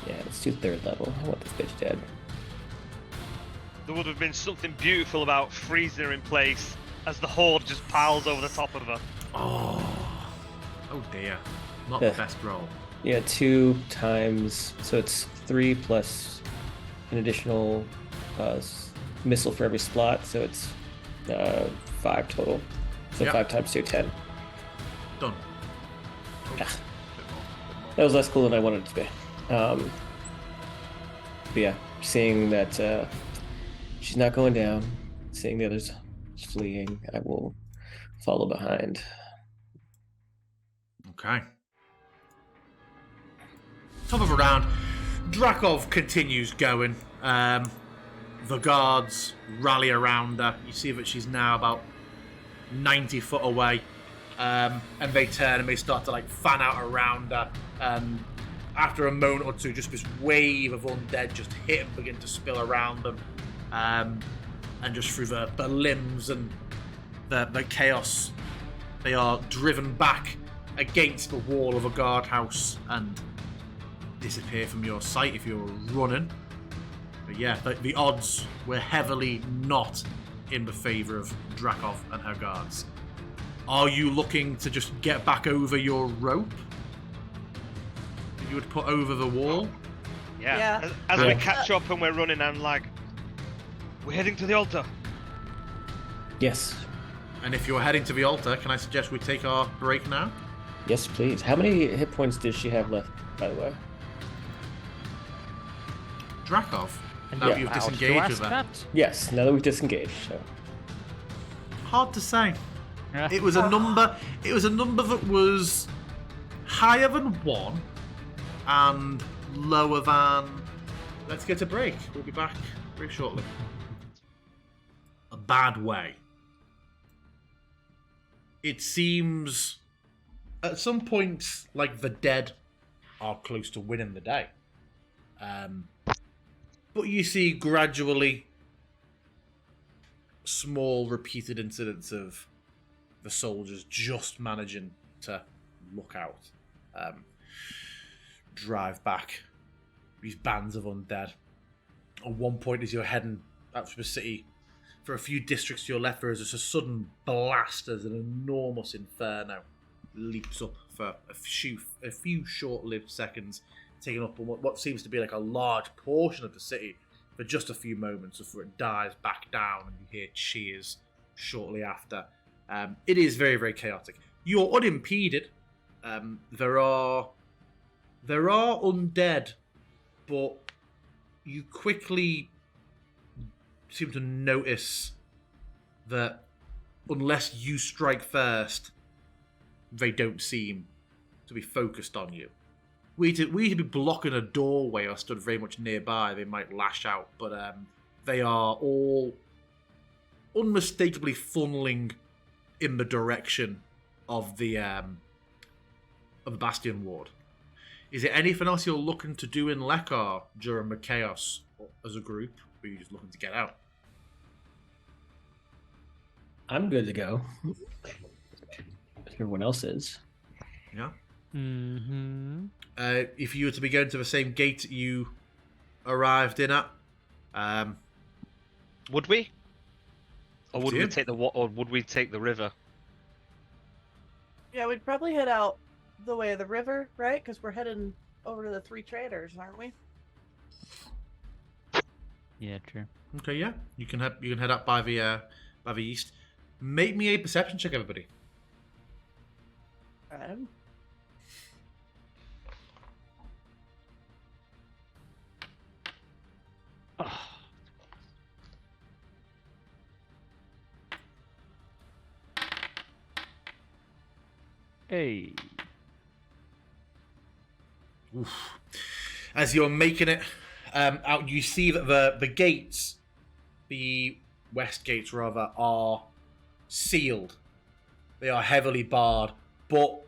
3rd level. I want this bitch dead.
There would have been something beautiful about freezing her in place as the horde just piles over the top of her.
Oh dear. Not the best roll.
Yeah, 2 times, so it's 3 plus an additional missile for every slot, so it's 5 total. So
Yep.
5 times 2, 10.
Done.
Yeah. That was less cool than I wanted it to be. But yeah, seeing that she's not going down, seeing the others fleeing, I will follow behind.
Okay. Top of a round, Drakov continues going. The guards rally around her. You see that she's now about 90 foot away. And they turn and they start to like fan out around her. After a moment or two, just this wave of undead just hit and begin to spill around them. And just through the limbs and the chaos, they are driven back against the wall of a guardhouse and disappear from your sight if you're running. But yeah, the odds were heavily not in the favour of Drakov and her guards. Are you looking to just get back over your rope that you would put over the wall?
Yeah. As we catch up and we're running, I'm like, we're heading to the altar.
Yes.
And if you're heading to the altar, can I suggest we take our break now?
Yes, please. How many hit points does she have left, by the way?
Drakov, now
Yeah.
that you've
Allowed to
disengaged
ask
with her.
that?
Yes, now that we've disengaged, so.
Hard to say.
Yeah.
It was a number. It was a number that was higher than 1 and lower than. Let's get a break. We'll be back very shortly. A bad way. It seems at some points like the dead are close to winning the day. But you see gradually small repeated incidents of the soldiers just managing to look out, drive back these bands of undead. At one point, as you're heading out from the city, for a few districts to your left, there is just a sudden blast as an enormous inferno leaps up for a few short-lived seconds, taking up what seems to be like a large portion of the city for just a few moments before it dies back down and you hear cheers shortly after. It is very, very chaotic. You're unimpeded. There are undead, but you quickly seem to notice that unless you strike first, they don't seem to be focused on you. We to be blocking a doorway or stood very much nearby, they might lash out, but they are all unmistakably funneling in the direction of the Bastion Ward. Is there anything else you're looking to do in Lekar during the chaos as a group, or are you just looking to get out?
I'm good to go. Everyone else is.
Yeah.
Mm-hmm.
If you were to be going to the same gate you arrived in at,
Would we? Or
Up
would
to
we
you.
take the river?
Yeah, we'd probably head out the way of the river, right? Because we're heading over to the 3 traders, aren't we?
Yeah, true.
okay, yeah, you can head up by the east. Make me a perception check, everybody.
Hey.
Oof. As you're making it out, you see that the gates, the west gates rather, are sealed. They are heavily barred, but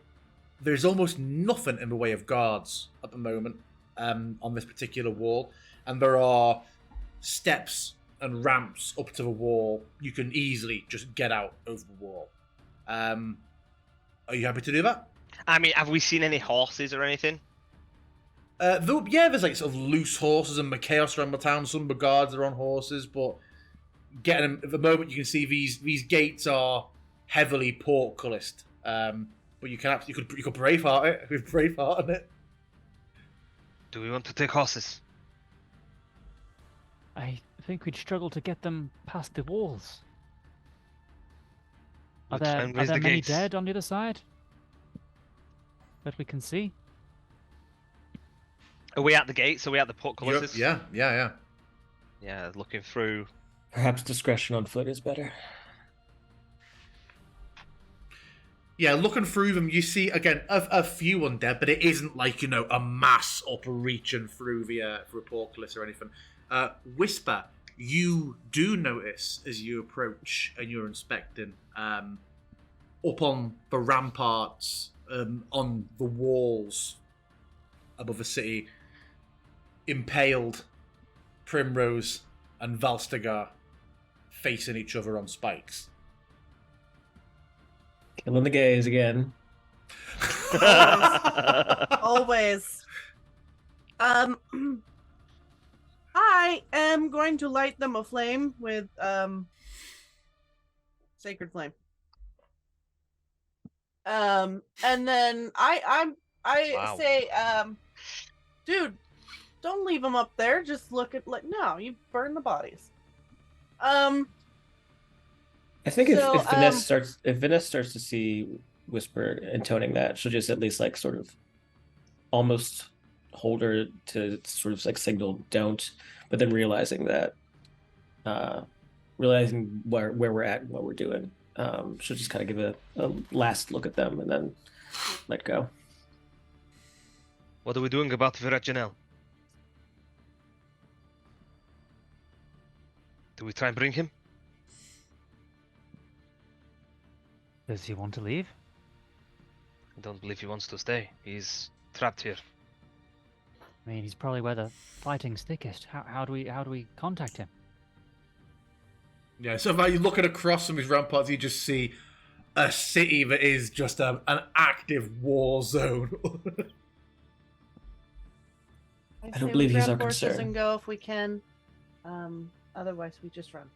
there's almost nothing in the way of guards at the moment on this particular wall, and there are steps and ramps up to the wall. You can easily just get out over the wall. Are you happy to do that?
I mean, have we seen any horses or anything?
There's like sort of loose horses and the chaos around the town. Some of the guards are on horses, but getting them at the moment, you can see these gates are heavily portcullised. But you could Braveheart it. We've Braveheart it.
Do we want to take horses?
I think we'd struggle to get them past the walls. Are
We'll try
there,
and
are
raise
there
the
many
gates.
dead on the other side that we can see?
Are we at the gates? Are we at the portcullises?
Yeah.
Yeah, looking through.
Perhaps discretion on foot is better.
Yeah, looking through them, you see again a few undead, but it isn't like a mass up reaching through through a portcullis or anything. Whisper, you do notice as you approach and you're inspecting up on the ramparts, on the walls above the city, impaled Primrose and Valstegar facing each other on spikes.
Killing the gays again.
Always. I am going to light them aflame with sacred flame. And then I
Wow.
say, dude, don't leave them up there. Just look at no, you burn the bodies.
I think
So,
if Vanessa starts to see Whisper intoning that, she'll just at least like sort of almost hold her to sort of like signal don't, but then realizing that realizing where we're at and what we're doing, she'll just kind of give a last look at them and then let go.
What are we doing about Viraginel? Do we try and bring him?
Does he want to leave?
I don't believe he wants to stay. He's trapped here.
I mean, he's probably where the fighting's thickest. How do we contact him?
Yeah, so if you're looking across from these ramparts, you just see a city that is just an active war zone.
I
don't
say
believe
we
he's
grab
our
horses
concern.
and go if we can. Otherwise, we just run.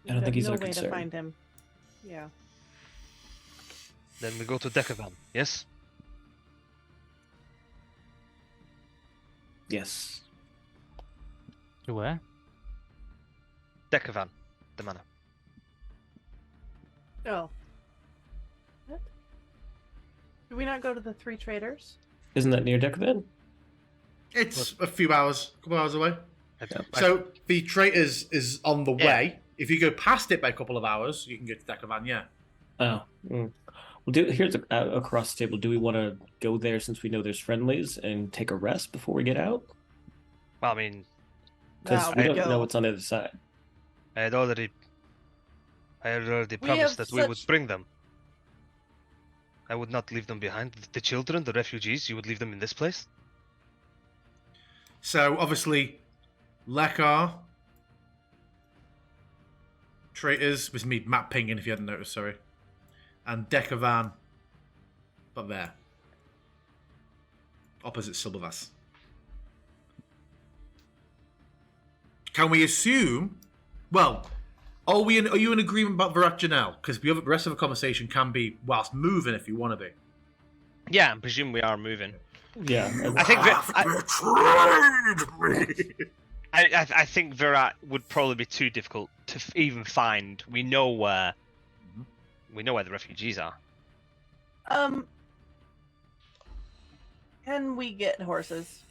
I don't think he's
no
our
way
concern.
to find him. Yeah.
Then we go to Decavan, yes?
Yes.
To where?
Decavan, the manor.
Oh. What? Do we not go to the Three Traders?
Isn't that near Decavan?
It's a few hours, a couple hours away.
I-
So the traitors is on the
Yeah.
way. If you go past it by a couple of hours, you can get to Decavan, yeah.
Oh. Well, here's across the table. Do we want to go there since we know there's friendlies and take a rest before we get out?
Well, I mean,
Because
No,
we
we
don't
go.
know what's on the other side.
I had already
We
promised
have
that we would
such-
bring them. I would not leave them behind. The children, the refugees, you would leave them in this place?
So obviously, Lekar, traitors was me, Matt Pingin, if you hadn't noticed, sorry, and Decavan, but there, opposite Silvervass. Can we assume? Well, are you in agreement about Virat Janelle? Because the rest of the conversation can be whilst moving if you want to be.
Yeah, I presume we are moving.
Yeah.
I think
Betrayed me.
I think Virat would probably be too difficult to even find. We know where the refugees are.
Can we get horses?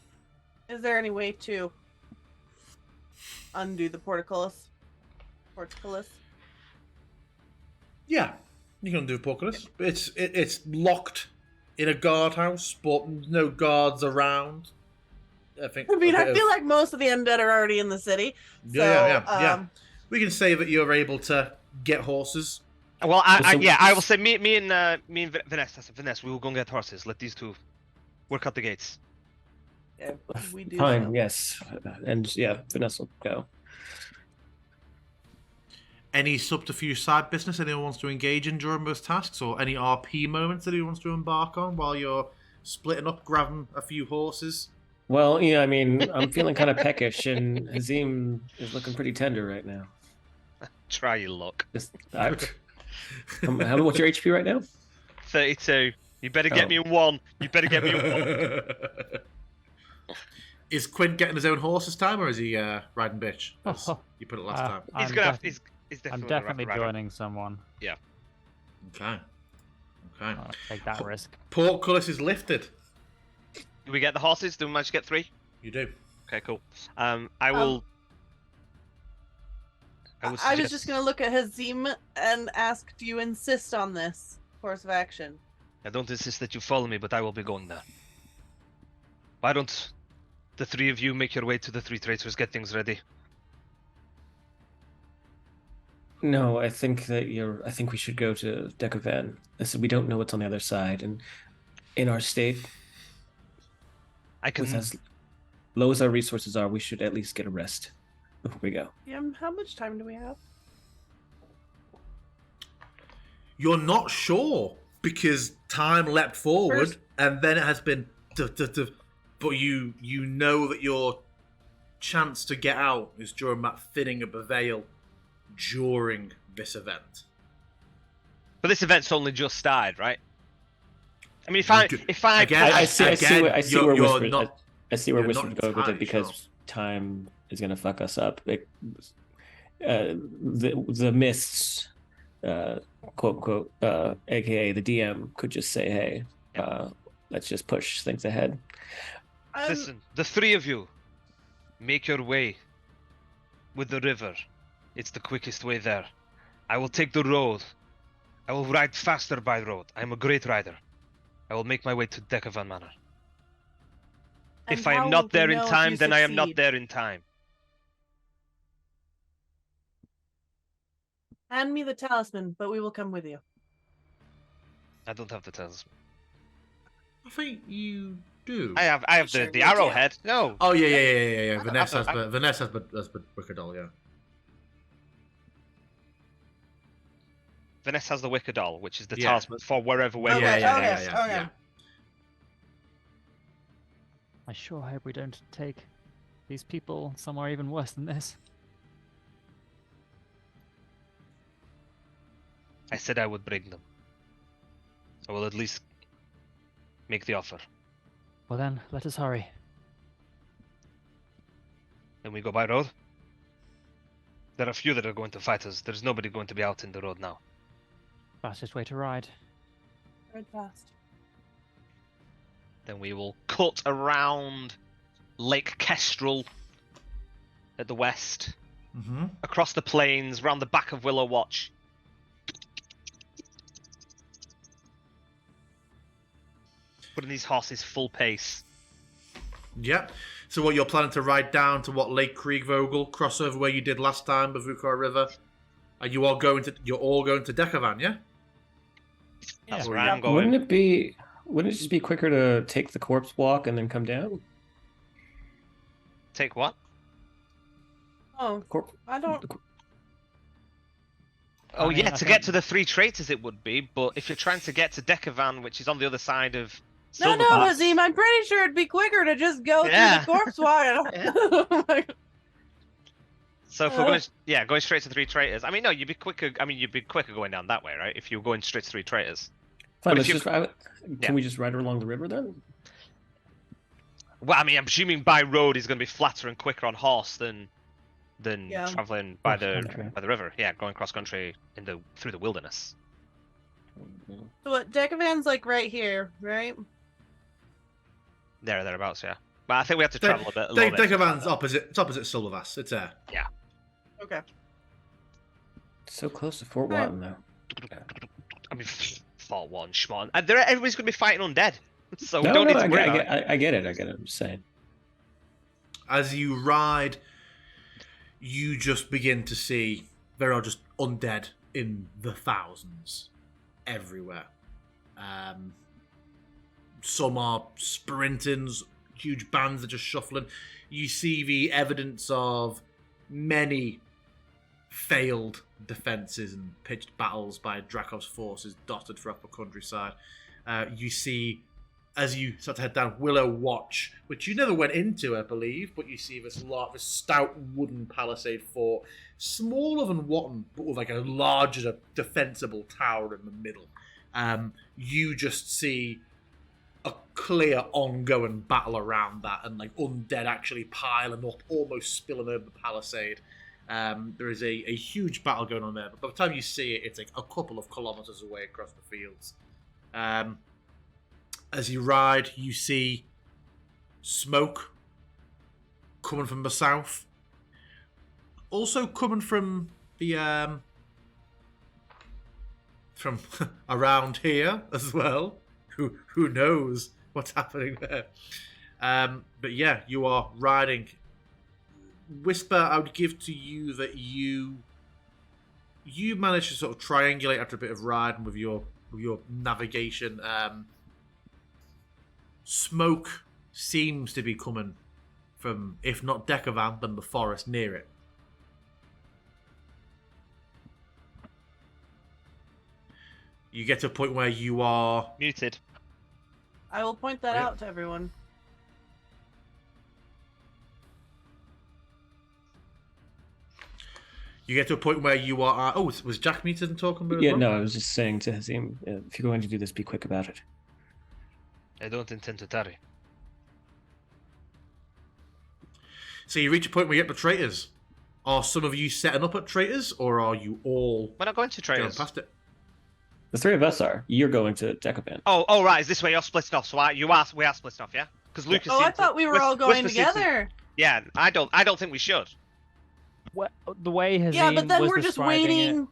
Is there any way to undo the portcullis?
Yeah, you can do portcullis. It's locked in a guardhouse, but no guards around. I think.
I mean, I feel like most of the undead are already in the city. So,
Yeah. We can say that you're able to get horses.
Well, I will say me and Vanessa. Vanessa, we will go and get horses. Let these two work out the gates.
yeah, we do.
Fine,
so.
yes. And yeah, Vanessa will go.
Any subterfuge side business anyone wants to engage in during those tasks, or any RP moments that anyone wants to embark on while you're splitting up, grabbing a few horses?
Well, yeah, I mean, I'm feeling kind of peckish, and Hazim is looking pretty tender right now.
Try your luck.
Just, what's your HP right now?
32. You better get me one. You better get me one.
Is Quint getting his own horse this time, or is he riding bitch? As you put it last time.
He's gonna have. He's
I'm
definitely,
definitely
gonna have to ride
joining someone.
Okay.
I'll take that risk.
Portcullis is lifted.
Do we get the horses? Do we manage to get 3?
You do.
Okay, cool. I will.
I was just going to look at Hazim and ask, do you insist on this course of action?
I don't insist that you follow me, but I will be going there. Why don't the 3 of you make your way to the 3 traitors, get things ready?
No, I think we should go to Decavan. Listen, we don't know what's on the other side, and in our state,
I can.
with as low as our resources are, we should at least get a rest before we go.
Yeah, how much time do we have?
You're not sure because time leapt forward, and then it has been. But you know that your chance to get out is during that thinning of the veil during this event.
But this event's only just started, right? I mean,
I see where Whisper go with it because
sure.
time is going to fuck us up. The mists, quote unquote, aka the DM, could just say, "Hey, let's just push things ahead."
Listen, the 3 of you, make your way with the river. It's the quickest way there. I will take the road. I will ride faster by road. I am a great rider. I will make my way to Decavan Manor.
And
if I
how
am
will
not
we
there in
know if
time,
you
then I am not
succeed?
there in time.
Hand me the talisman, but we will come with you.
I don't have the talisman.
I think you do.
I have
Sure,
the
we
arrowhead. No.
Oh yeah.
don't
Vanessa
have
has the wicker doll, yeah.
Vanessa has the wicker doll, which is the
Yeah.
talisman for wherever we're
Okay,
going.
okay.
I sure hope we don't take these people somewhere even worse than this.
I said I would bring them. I will at least make the offer.
Well then, let us hurry.
Then we go by road. There are a few that are going to fight us. There's nobody going to be out in the road now.
Fastest way to ride.
Ride fast.
Then we will cut around Lake Kestrel at the west,
Mm-hmm.
across the plains, round the back of Willow Watch. Putting these horses full pace.
Yep. So what you're planning to ride down to what Lake Kriegvogel, crossover where you did last time, Bavukar River? Are you all going to? You're all going to Decavan, yeah?
That's
Yeah.
where I'm going.
Wouldn't it just be quicker to take the corpse walk and then come down?
Take what?
Oh,
Corp-
I don't.
Oh
I mean,
yeah,
I
to
think-
get to the 3 traitors it would be, but if you're trying to get to Decavan, which is on the other side of
No,
Silverpass,
Hazim, I'm pretty sure it'd be quicker to just go
Yeah.
through the corpse walk.
So if we're going straight to 3 traitors. I mean, no, you'd be quicker. I mean, you'd be quicker going down that way, right? If you were going straight to 3 traitors.
Fine,
But
let's
if
just ride. Can we just ride along the river then?
Well, I mean, I'm assuming by road is going to be flatter and quicker on horse than
Yeah.
traveling by
Cross country.
the river. Yeah, going cross country through the wilderness.
So what? Decavan's like right here, right?
Thereabouts, yeah. But I think we have to travel a little bit.
Decavan's opposite. It's opposite Silvervass. It's there.
Okay.
So close to Fort
Right.
Watton, though.
I mean, fought one, schmon. And everybody's going to be fighting undead. So we
No,
don't
no,
need to worry about it.
I get it. I'm just saying.
As you ride, you just begin to see there are just undead in the thousands everywhere. Some are sprinting, huge bands are just shuffling. You see the evidence of many failed defenses and pitched battles by Drakov's forces dotted throughout the countryside. You see, as you start to head down Willow Watch, which you never went into, I believe, but you see this stout wooden palisade fort, smaller than Watton, but with like a larger defensible tower in the middle. You just see a clear ongoing battle around that, and like undead actually piling up, almost spilling over the palisade. There is a huge battle going on there, but by the time you see it, it's like a couple of kilometers away across the fields. As you ride, you see smoke coming from the south, also coming from the from around here as well. Who knows what's happening there? But yeah, you are riding. Whisper, I would give to you that you managed to sort of triangulate after a bit of riding with your navigation. Smoke seems to be coming from, if not Decavan, then the forest near it. You get to a point where you are
Muted.
I will point that
Yep.
out to everyone.
You get to a point where you are. Oh, was Jack muted and talking about it?
Yeah,
as well?
no, I was just saying to Hazim, if you're going to do this, be quick about it.
I don't intend to tarry.
So you reach a point where you get the traitors. Are some of you setting up at traitors, or are you all
We're not going to
going
traitors.
past it?
The three of us are. You're going to Decapan.
Oh, right. Is this where you're splitting off? So we are splitting off, yeah? Because Lucas.
Oh, I
seemed to-
thought we were all going
Whisper seemed to-
together.
Yeah, I don't think we should.
Well, the way Hazim
Yeah, but then
was
we're just
describing
waiting,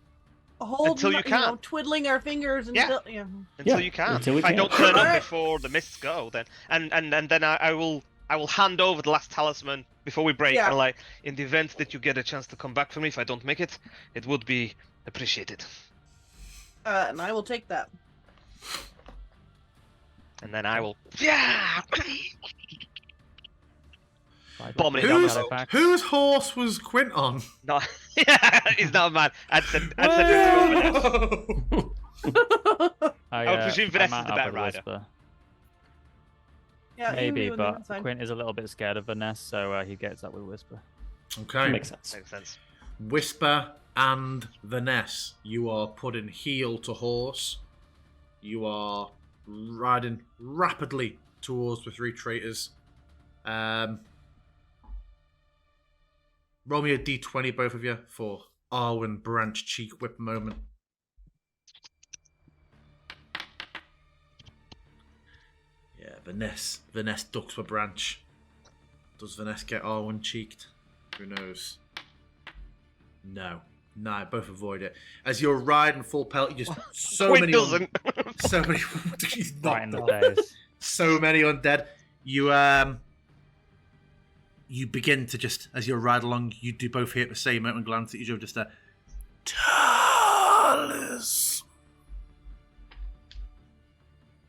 holding,
Until you can't.
twiddling our fingers
Yeah.
until. Yeah.
Until
Yeah,
you can.
until we
If I
can.
don't turn up
Alright.
before the mists go, then and then I will hand over the last talisman before we break.
Yeah.
And like, in the event that you get a chance to come back for me, if I don't make it, it would be appreciated.
And I will take that.
And then I will. Yeah.
it.
Bombing it down the
Whose,
road.
whose horse was Quint on?
No, he's not a man. I'd send it to Vanessa. I would presume Vanessa's
I'm
the
out
better
with
rider.
Whisper.
Yeah, you
Maybe,
do, and then
but
that's fine.
Quint is a little bit scared of Vanessa, so he gets that with Whisper.
Okay.
Makes sense.
Makes sense.
Whisper and Vanessa, you are putting heel to horse. You are riding rapidly towards the three traitors. Roll me a d20, both of you, for Arwen Branch cheek whip moment. Yeah, Vanessa ducks for Branch. Does Vanessa get Arwen cheeked? Who knows? No, both avoid it. As you're riding full pelt, you just so
Quinn
many,
doesn't.
so many, he's
Right in
knocked
the
off.
face.
So many undead. You begin to just, as you ride along, you do both hear at the same moment and glance at each other, just a Talis.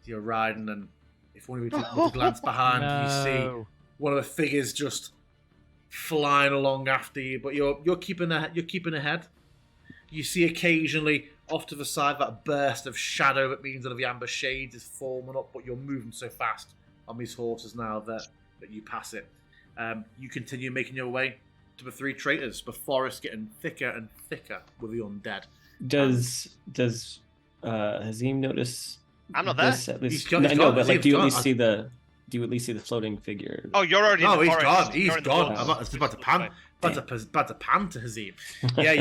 You're riding, and if one of you would glance behind, you see
No.
one of the figures just flying along after you, but you're keeping ahead. You see occasionally off to the side that burst of shadow that means that the amber shades is forming up, but you're moving so fast on these horses now that you pass it. You continue making your way to the three traitors. The forest getting thicker and thicker with the undead.
Does Hazim notice?
I'm not there.
This, at least,
He's gone-
no,
he's
I know,
gone.
but like,
Hazim's
do you at
gone.
least see the? Do you at least see the floating figure?
Oh, you're already in
No,
the
he's
forest.
gone. He's
You're in the
gone.
forest.
I was about to pan.
Fine.
About to pan to Hazim. Yeah,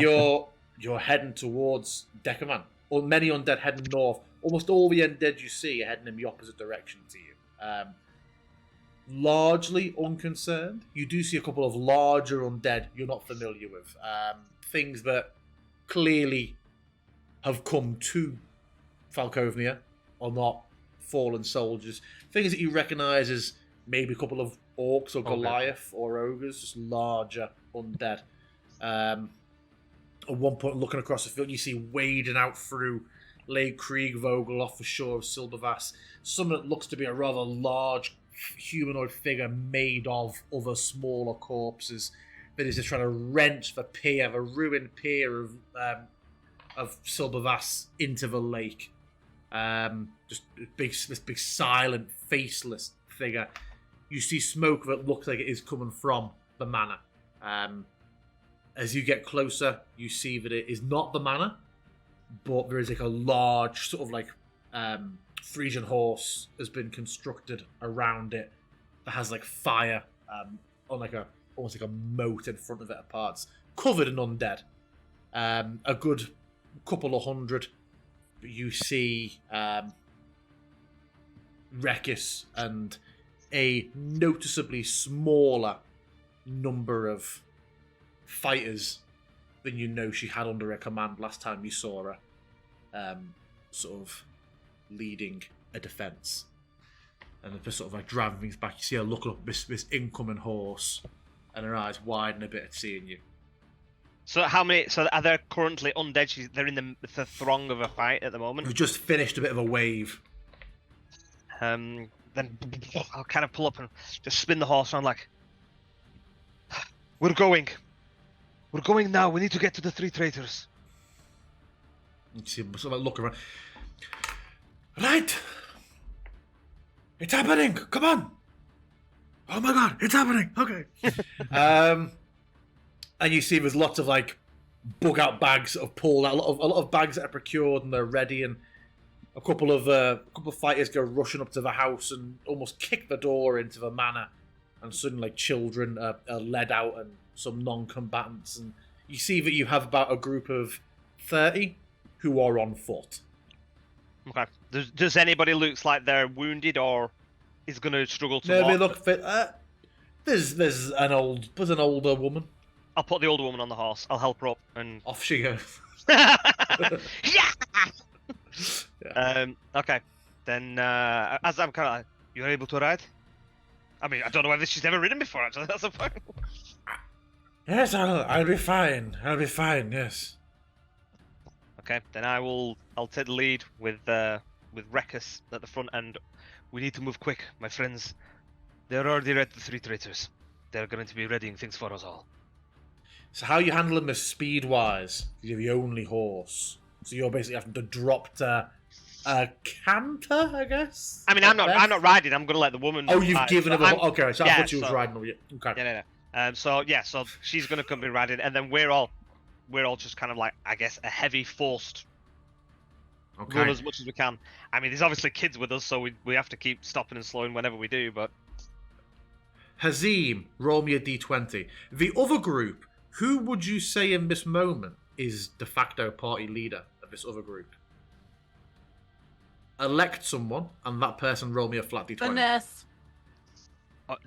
you're heading towards Decaman. Or many undead heading north. Almost all the undead you see are heading in the opposite direction to you. Largely unconcerned. You do see a couple of larger undead you're not familiar with. Things that clearly have come to Falkovnia are not fallen soldiers. Things that you recognise as maybe a couple of orcs or Goliath or ogres, just larger undead. At one point, looking across the field, you see wading out through Lake Kriegvogel off the shore of Silbervass, someone that looks to be a rather large humanoid figure made of other smaller corpses that is just trying to wrench the pier, the ruined pier of Silbervass into the lake. Just this big silent, faceless figure. You see smoke that looks like it is coming from the manor. As you get closer, you see that it is not the manor, but there is like a large sort of like Frisian horse has been constructed around it that has like fire on like almost like a moat in front of it at parts, covered in undead. A good couple of hundred. You see Rekis and a noticeably smaller number of fighters than you know she had under her command last time you saw her, sort of leading a defence. And just sort of like driving things back, you see her looking up this incoming horse, and her eyes widen a bit at seeing you.
So how many? So are there currently undead? They're in the throng of a fight at the moment.
We've just finished a bit of a wave.
Then I'll kind of pull up and just spin the horse around like, we're going now. We need to get to the three traitors.
You see him sort of like look around. Right, it's happening. Come on. Oh my god, it's happening. Okay. And you see there's lots of like bug out bags that have pulled out, a lot of bags that are procured and they're ready, and a couple of fighters go rushing up to the house and almost kick the door into the manor, and suddenly like children are led out and some non-combatants, and you see that you have about a group of 30 who are on foot.
Okay. Does anybody looks like they're wounded or is going to struggle to
No,
walk?
they look fit. There's an older woman.
I'll put the older woman on the horse. I'll help her up and
Off she goes.
yeah.
Yeah.
Okay. Then as I'm kind of like, you're able to ride? I mean, I don't know whether she's never ridden before. Actually, that's a point.
Yes, I'll be fine. I'll be fine. Yes.
Okay. Then I'll take the lead with Rekis at the front, and we need to move quick, my friends. They're already ready, the three traitors. They're going to be readying things for us all.
So how are you handling this speed-wise? You're the only horse, so you're basically having to drop to a canter, I guess.
I mean, I'm not riding. I'm going to let the woman.
Oh, you've
ride.
given her. Okay, so I thought she was
so-
riding. Okay.
Yeah. So she's going to come be riding, and then we're all just kind of like, I guess, a heavy forced
Okay.
run as much as we can. I mean, there's obviously kids with us, so we have to keep stopping and slowing whenever we do. But
Hazim, roll me a d20. The other group, who would you say in this moment is de facto party leader of this other group? Elect someone, and that person roll me a flat d20.
Finesse.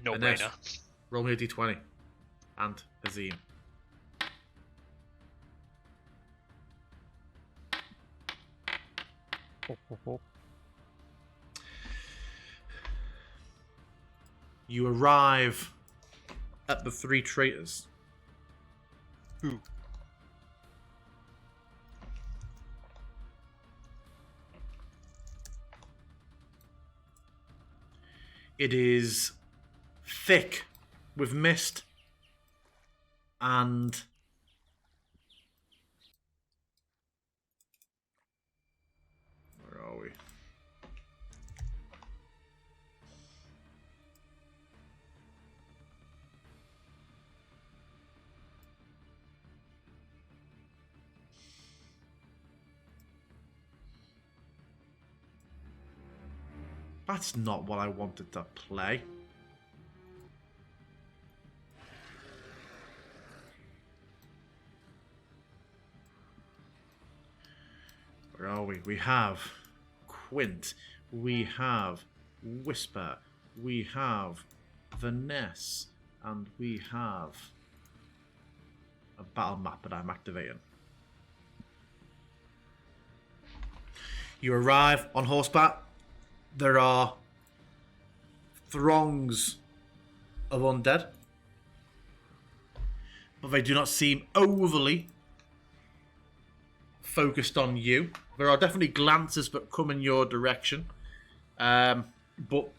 no
Ines,
brainer.
roll me a d20. And Hazim. You arrive at the three traitors.
Who?
It is thick with mist and where are we? That's not what I wanted to play. Where are we? We have Quint. We have Whisper. We have Vanessa. And we have a battle map that I'm activating. You arrive on horseback. There are throngs of undead, but they do not seem overly focused on you. There are definitely glances that come in your direction, but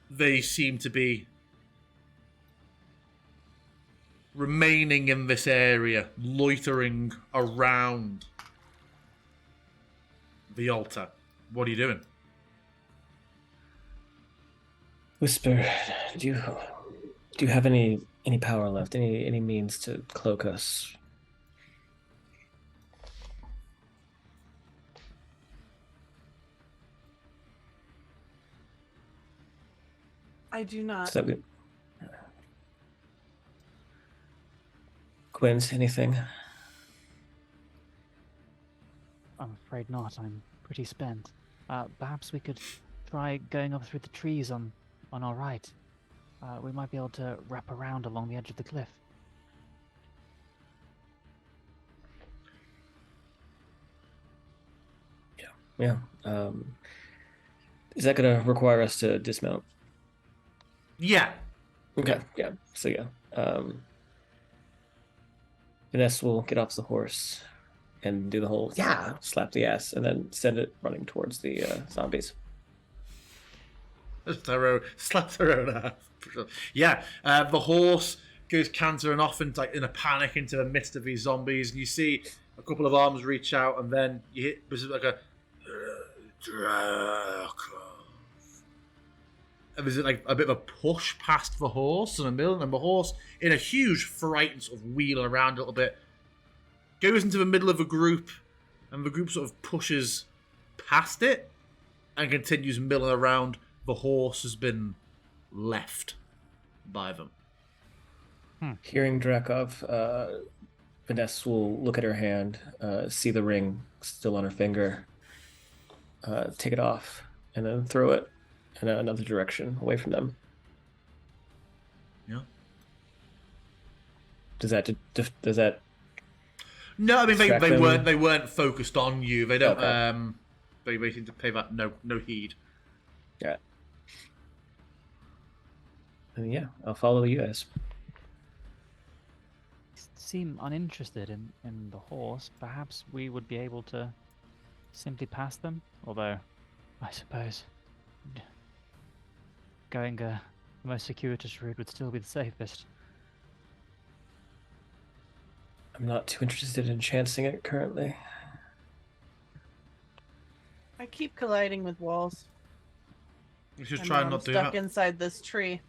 they seem to be remaining in this area, loitering around the altar. What are you doing?
Whisper, do you have any power left? Any means to cloak us?
I do not.
Is that good? Quince, anything?
I'm afraid not. I'm pretty spent. Perhaps we could try going up through the trees on our right. We might be able to wrap around along the edge of the cliff.
Yeah. Is that going to require us to dismount?
Yeah.
Okay. Yeah. So yeah. Vanessa will get off the horse and do the whole slap the ass and then send it running towards the zombies.
Slaps her own ass. Yeah, the horse goes cantering off into, in a panic into the midst of these zombies, and you see a couple of arms reach out, and then you hit this is like a and there's like a bit of a push past the horse in the middle, and the horse, in a huge fright, sort of wheeling around a little bit, goes into the middle of a group, and the group sort of pushes past it and continues milling around. The horse has been left by them.
Hearing Drakov, Vanessa will look at her hand, see the ring still on her finger, take it off, and then throw it in another direction, away from them.
Yeah.
Does that?
No, I mean
distract
they
them?
weren't focused on you. They don't.
Okay.
They seem to pay that no heed.
Yeah. And yeah, I'll follow you guys.
Seem uninterested in the horse. Perhaps we would be able to simply pass them. Although, I suppose going the most circuitous route would still be the safest.
I'm not too interested in chancing it currently.
I keep colliding with walls.
You should
I
try
know
and
I'm
not do
stuck
that.
inside this tree.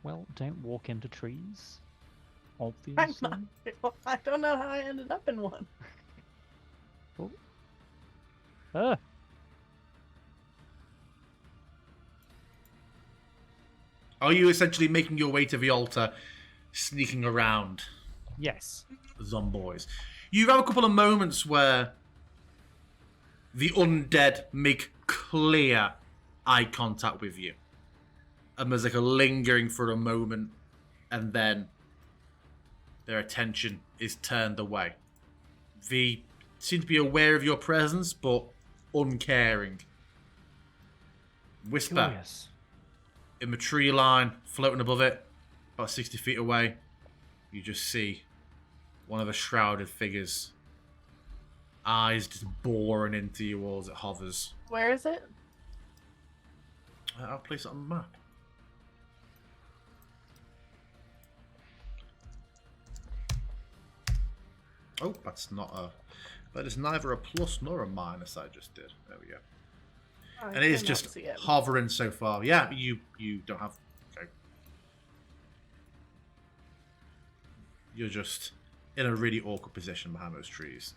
Well, don't walk into trees. Obviously.
I'm not. I don't know how I ended up in one.
Ah.
Are you essentially making your way to the altar, sneaking around
Yes.
the zomboys? You have a couple of moments where the undead make clear eye contact with you. And there's like a lingering for a moment, and then their attention is turned away. They seem to be aware of your presence, but uncaring. Whisper.
Curious.
In the tree line, floating above it, about 60 feet away, you just see one of the shrouded figures. Eyes just boring into you all as it hovers.
Where is it?
I'll place it on the map. Oh, that's not a... That is neither a plus nor a minus I just did. There we go.
I
And it is
cannot
just
see it.
hovering so far. Yeah, you don't have... Okay. You're just in a really awkward position behind those trees.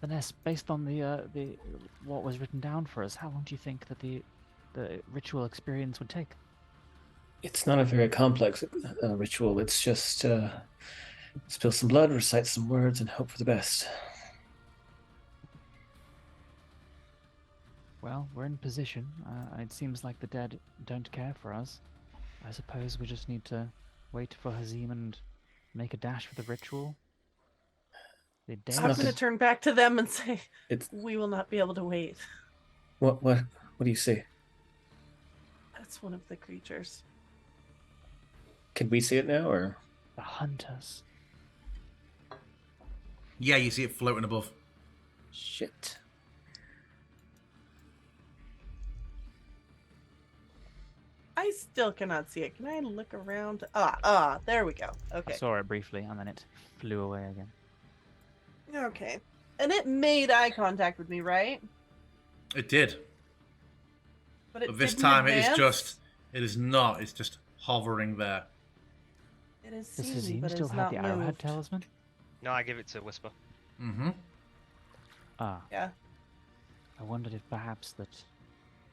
Vanessa, based on the what was written down for us, how long do you think that the ritual experience would take?
It's not a very complex ritual. It's just spill some blood, recite some words, and hope for the best.
Well, we're in position. It seems like the dead don't care for us. I suppose we just need to wait for Hazim and make a dash for the ritual. The
It's
days.
I'm
nothing.
going to turn back to them and say,
It's
we will not be able to wait.
what do you see?
That's one of the creatures.
Can we see it now, or
The hunters.
Yeah, you see it floating above.
shit?
I still cannot see it. Can I look around? There we go.
I
Okay.
saw it briefly, and then it flew away again.
Okay. And it made eye contact with me, right?
It did.
But it
But this
didn't
time
advance?
it is not. It's just hovering there.
It is
Does
seen me,
Hazim
but
still
it's
have
not
the arrowhead
moved.
talisman?
No, I give it to Whisper.
Mm-hmm.
Ah,
Yeah.
I wondered if perhaps that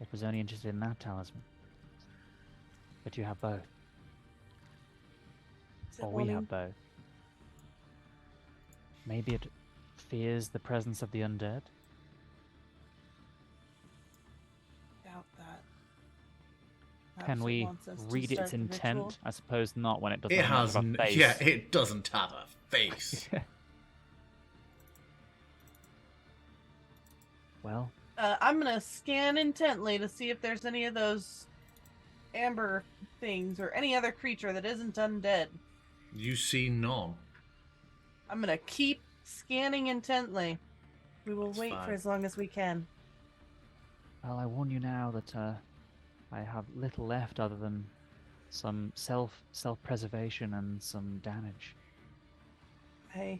it was only interested in that talisman. But you have both.
Is it
Or we
wanting-
have both. Maybe it fears the presence of the undead?
Doubt that.
Can
Perhaps it
we
wants us to
read
start
its
the
intent?
ritual.
I suppose not when it doesn't
It
have much
has.
of a face.
Yeah, it doesn't have a face.
Well,
I'm gonna scan intently to see if there's any of those amber things or any other creature that isn't undead.
You see none.
I'm gonna keep scanning intently. We will
That's
wait
fine.
for as long as we can.
well, I warn you now that I have little left other than some self-preservation and some damage.
I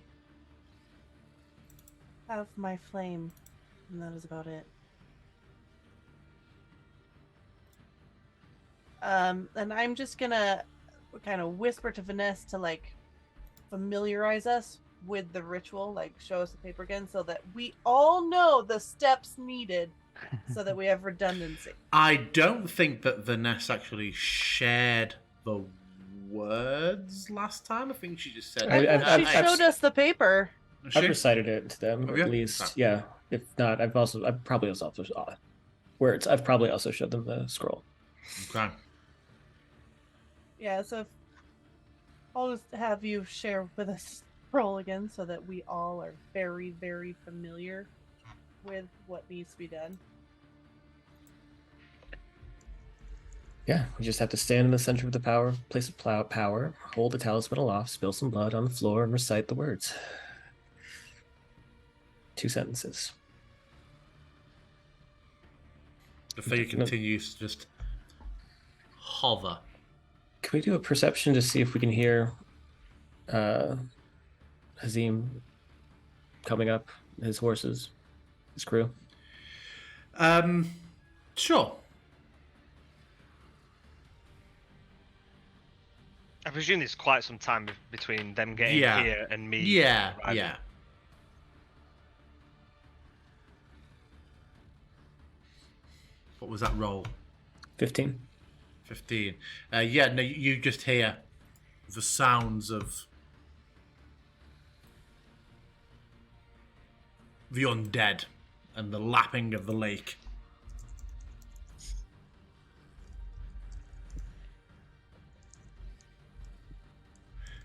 have my flame, and that is about it. And I'm just gonna kind of whisper to Vanessa to like familiarize us with the ritual, like show us the paper again, so that we all know the steps needed, so that we have redundancy.
I don't think that Vanessa actually shared the words last time. I think she just said.
I-
I thought
I've-
she
I've-
showed us the paper.
Has
I've
she?
recited it to them
Have
at
you?
least.
Ah.
Yeah. If not, I've probably also words. I've probably also showed them the scroll.
Okay.
Yeah, so I'll just have you share with us roll again, so that we all are very, very familiar with what needs to be done.
Yeah, we just have to stand in the center of the place of power, hold the talisman aloft, spill some blood on the floor, and recite the words. 2 sentences.
The figure
No.
continues to just hover.
Can we do a perception to see if we can hear Hazim coming up, his horses, his crew?
Sure.
I presume there's quite some time between them getting
Yeah.
here and me.
Yeah,
arriving.
yeah. What was that roll?
15.
15. Yeah, no, you just hear the sounds of the undead and the lapping of the lake.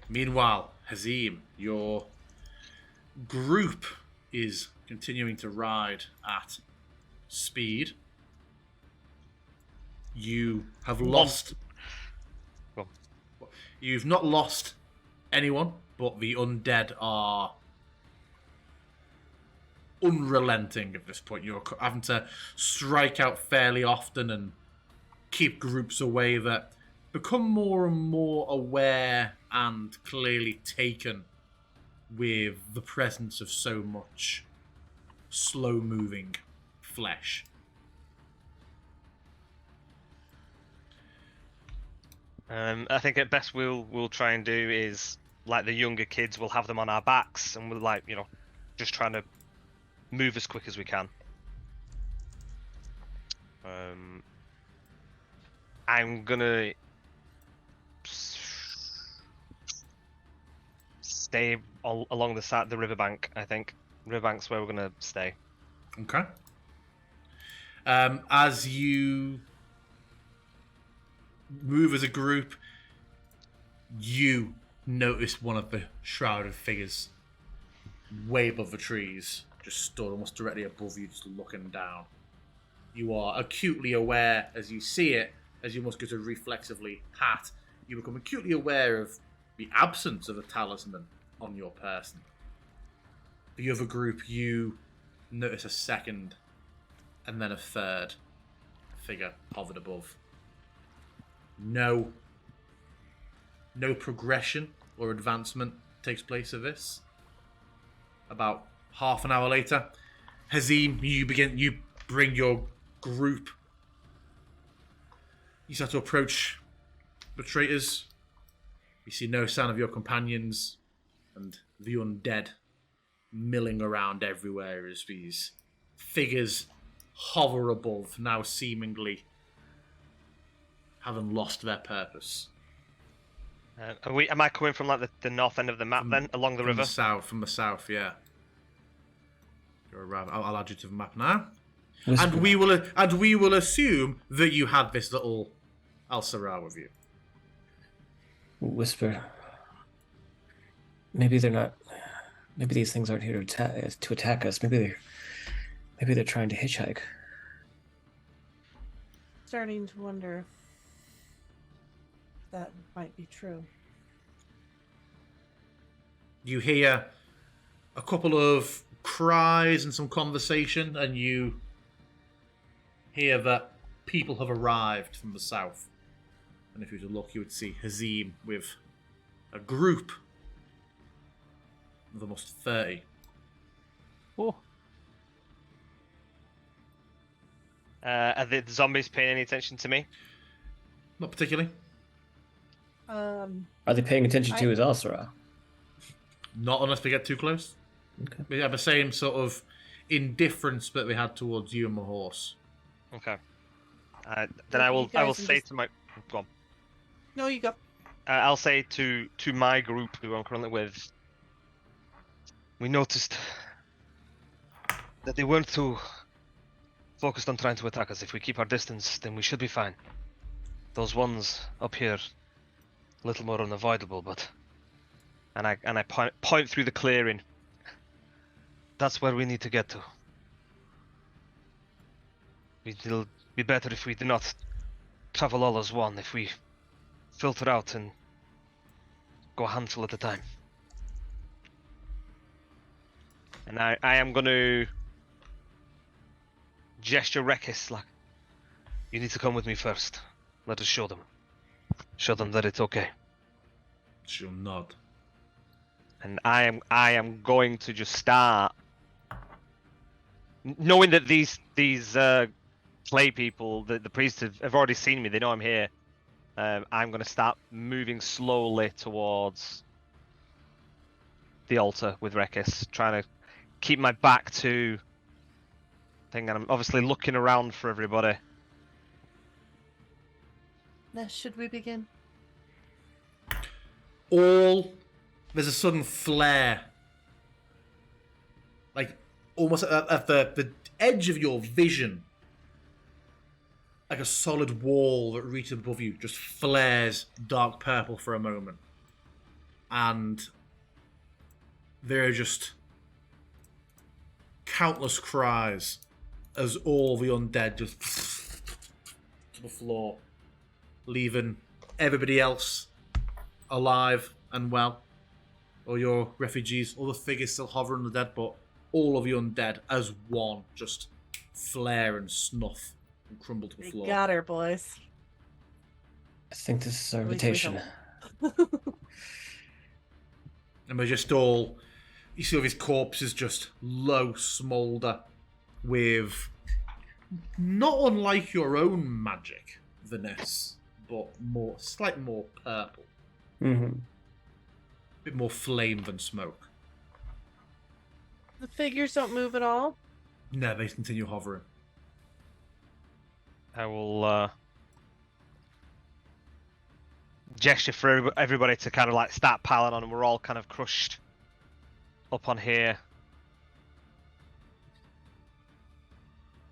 Meanwhile, Hazim, your group is continuing to ride at speed. You have lost.
Go
You've not lost anyone, but the undead are unrelenting at this point. You're having to strike out fairly often and keep groups away that become more and more aware and clearly taken with the presence of so much slow-moving flesh.
I think at best we'll try and do is like the younger kids. We'll have them on our backs, and we'll just trying to move as quick as we can. I'm gonna stay along the riverbank. I think riverbank's where we're gonna stay.
Okay. As you move as a group, you notice one of the shrouded figures way above the trees, just stood almost directly above you, just looking down. You are acutely aware as you see it, as you almost go to reflexively pat, you become acutely aware of the absence of a talisman on your person. The other group, you notice a second and then a third figure hovered above. No progression or advancement takes place of this. About half an hour later, Hazim, you bring your group. You start to approach the traitors. You see no sign of your companions and the undead milling around everywhere as these figures hover above, now seemingly having lost their purpose.
Am I coming from like the north end of the map then, along the river?
From the south, yeah. You're around. I'll add you to the map now.
Whisper.
And we will assume that you had this little Al-Sarah with you.
Whisper. Maybe they're not. Maybe these things aren't here to attack us. Maybe they're trying to hitchhike.
Starting to wonder if that might be true.
You hear a couple of cries and some conversation, and you hear that people have arrived from the south. And if you were to look, you would see Hazim with a group of almost 30.
Oh.
Are the zombies paying any attention to me?
Not particularly.
Are they paying attention to his Al-Sarah?
Not unless we get too close.
Okay.
They have the same sort of indifference that they had towards you and the horse.
Okay. Then
Okay,
I
you
will
guys
say
just-
to my go on.
No, you go.
I'll say to my group who I'm currently with. We noticed that they weren't too focused on trying to attack us. If we keep our distance, then we should be fine. Those ones up here, a little more unavoidable, but and I point through the clearing. That's where we need to get to. It'll be better if we do not travel all as one. If we filter out and go a handful at a time. And I am going to gesture Rekis like, you need to come with me first. Let us show them. Show them that it's okay.
She'll nod.
And I am going to just start, knowing that these clay people, the priests have already seen me. They know I'm here. I'm going to start moving slowly towards the altar with Rekis, trying to keep my back to thing, and I'm obviously looking around for everybody.
Ness, should we begin?
There's a sudden flare, like almost at the edge of your vision, like a solid wall that reaches above you just flares dark purple for a moment, and there are just countless cries as all the undead just to the floor, leaving everybody else alive and well. All your refugees, all the figures still hovering on the dead, but all of the undead as one just flare and snuff and crumble to the
We
floor.
got her, boys.
I think this is our
At least we
invitation.
And they're just all, you see all these corpses just low smolder with not unlike your own magic, Vanessa, but slightly more purple.
Mm-hmm.
Bit more flame than smoke.
The figures don't move at all.
No, they continue hovering.
I will gesture for everybody to kind of like start piling on, and we're all kind of crushed up on here.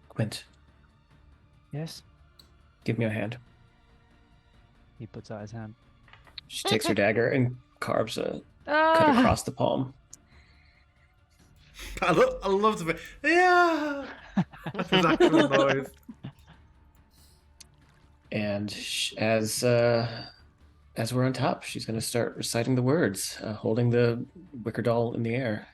Quint,
Yes.
give me your hand.
He puts out his hand.
She takes her dagger and carves a cut
Ah!
across the palm.
I love the yeah. That's that kind of noise.
And as we're on top, she's going to start reciting the words, holding the wicker doll in the air.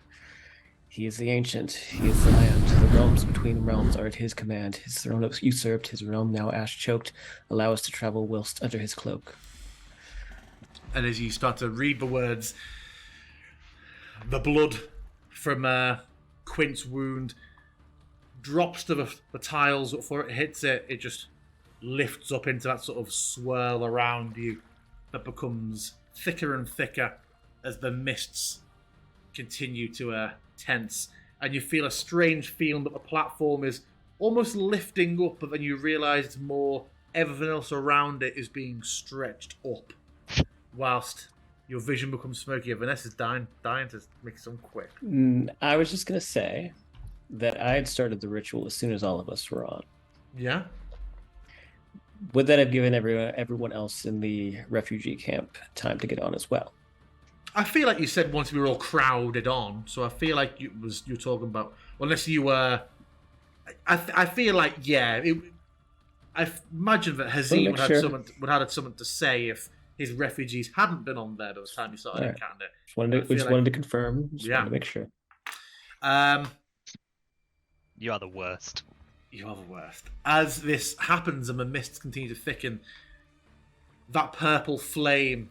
He is the ancient. He is the land. The realms between realms are at his command. His throne usurped, his realm now ash-choked. Allow us to travel whilst under his cloak.
And as you start to read the words, the blood from Quint's wound drops to the tiles. Before it hits it, it just lifts up into that sort of swirl around you that becomes thicker and thicker as the mists continue to tense. And you feel a strange feeling that the platform is almost lifting up, but then you realise it's more everything else around it is being stretched up. Whilst your vision becomes smoky. Vanessa's dying to make some quick.
I was just going to say that I had started the ritual as soon as all of us were on.
Yeah?
Would that have given everyone else in the refugee camp time to get on as well?
I feel like you said once we were all crowded on, so I feel like you're talking about, unless you were. I feel like I imagine that Hazim would have had something to say if his refugees hadn't been on there by the time you started encountering it.
We just wanted to confirm. Wanted to make sure.
You are the worst.
You are the worst. As this happens and the mists continue to thicken, that purple flame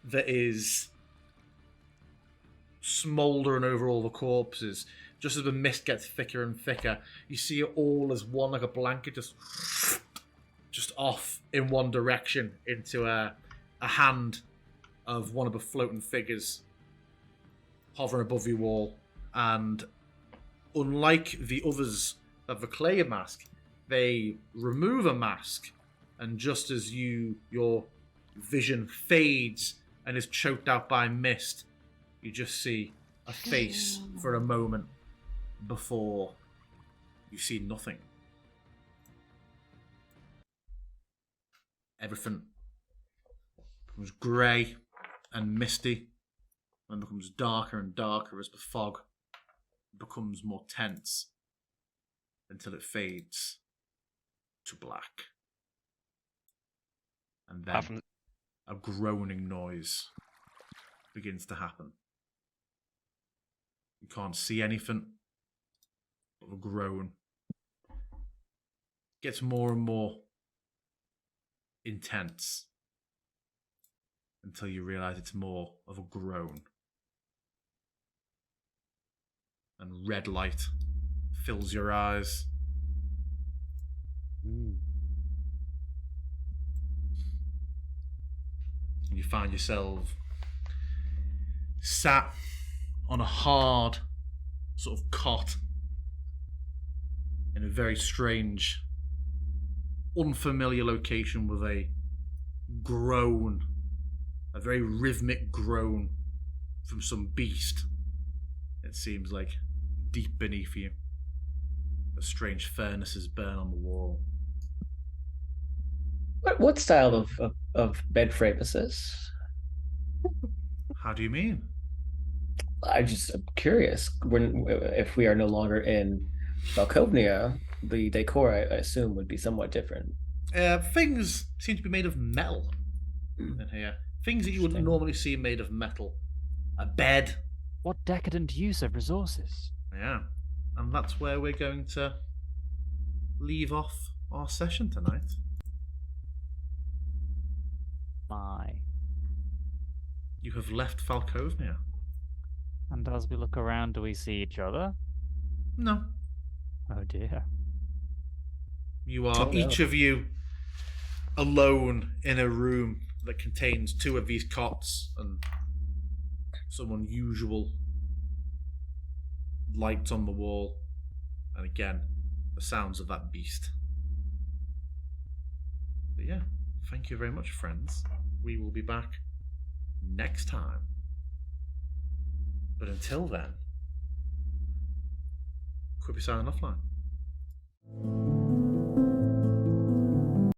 that is smouldering over all the corpses, just as the mist gets thicker and thicker, you see it all as one, like a blanket, just off in one direction into a hand of one of the floating figures hovering above your wall. And unlike the others of the clay mask, they remove a mask, and just as your vision fades and is choked out by mist, you just see a face for a moment before you see nothing. Everything becomes grey and misty, and becomes darker and darker as the fog becomes more tense until it fades to black. And then a groaning noise begins to happen. You can't see anything, but the groan gets more and more intense until you realise it's more of a groan. And red light fills your eyes. And you find yourself sat on a hard sort of cot in a very strange, unfamiliar location with a groan, a very rhythmic groan from some beast. It seems like deep beneath you. The strange furnaces burn on the wall.
What style of bed frame is this?
How do you mean?
I'm curious. If we are no longer in Valkovnia, the decor, I assume, would be somewhat different.
Things seem to be made of metal in here. Things that you wouldn't normally see made of metal. A bed.
What decadent use of resources.
Yeah. And that's where we're going to leave off our session tonight.
My.
You have left Falkovnia.
And as we look around, do we see each other?
No.
Oh dear.
You are, each of you, alone in a room that contains two of these cots and some unusual lights on the wall. And again, the sounds of that beast. But yeah, thank you very much, friends. We will be back next time. But until then, quit be silent offline.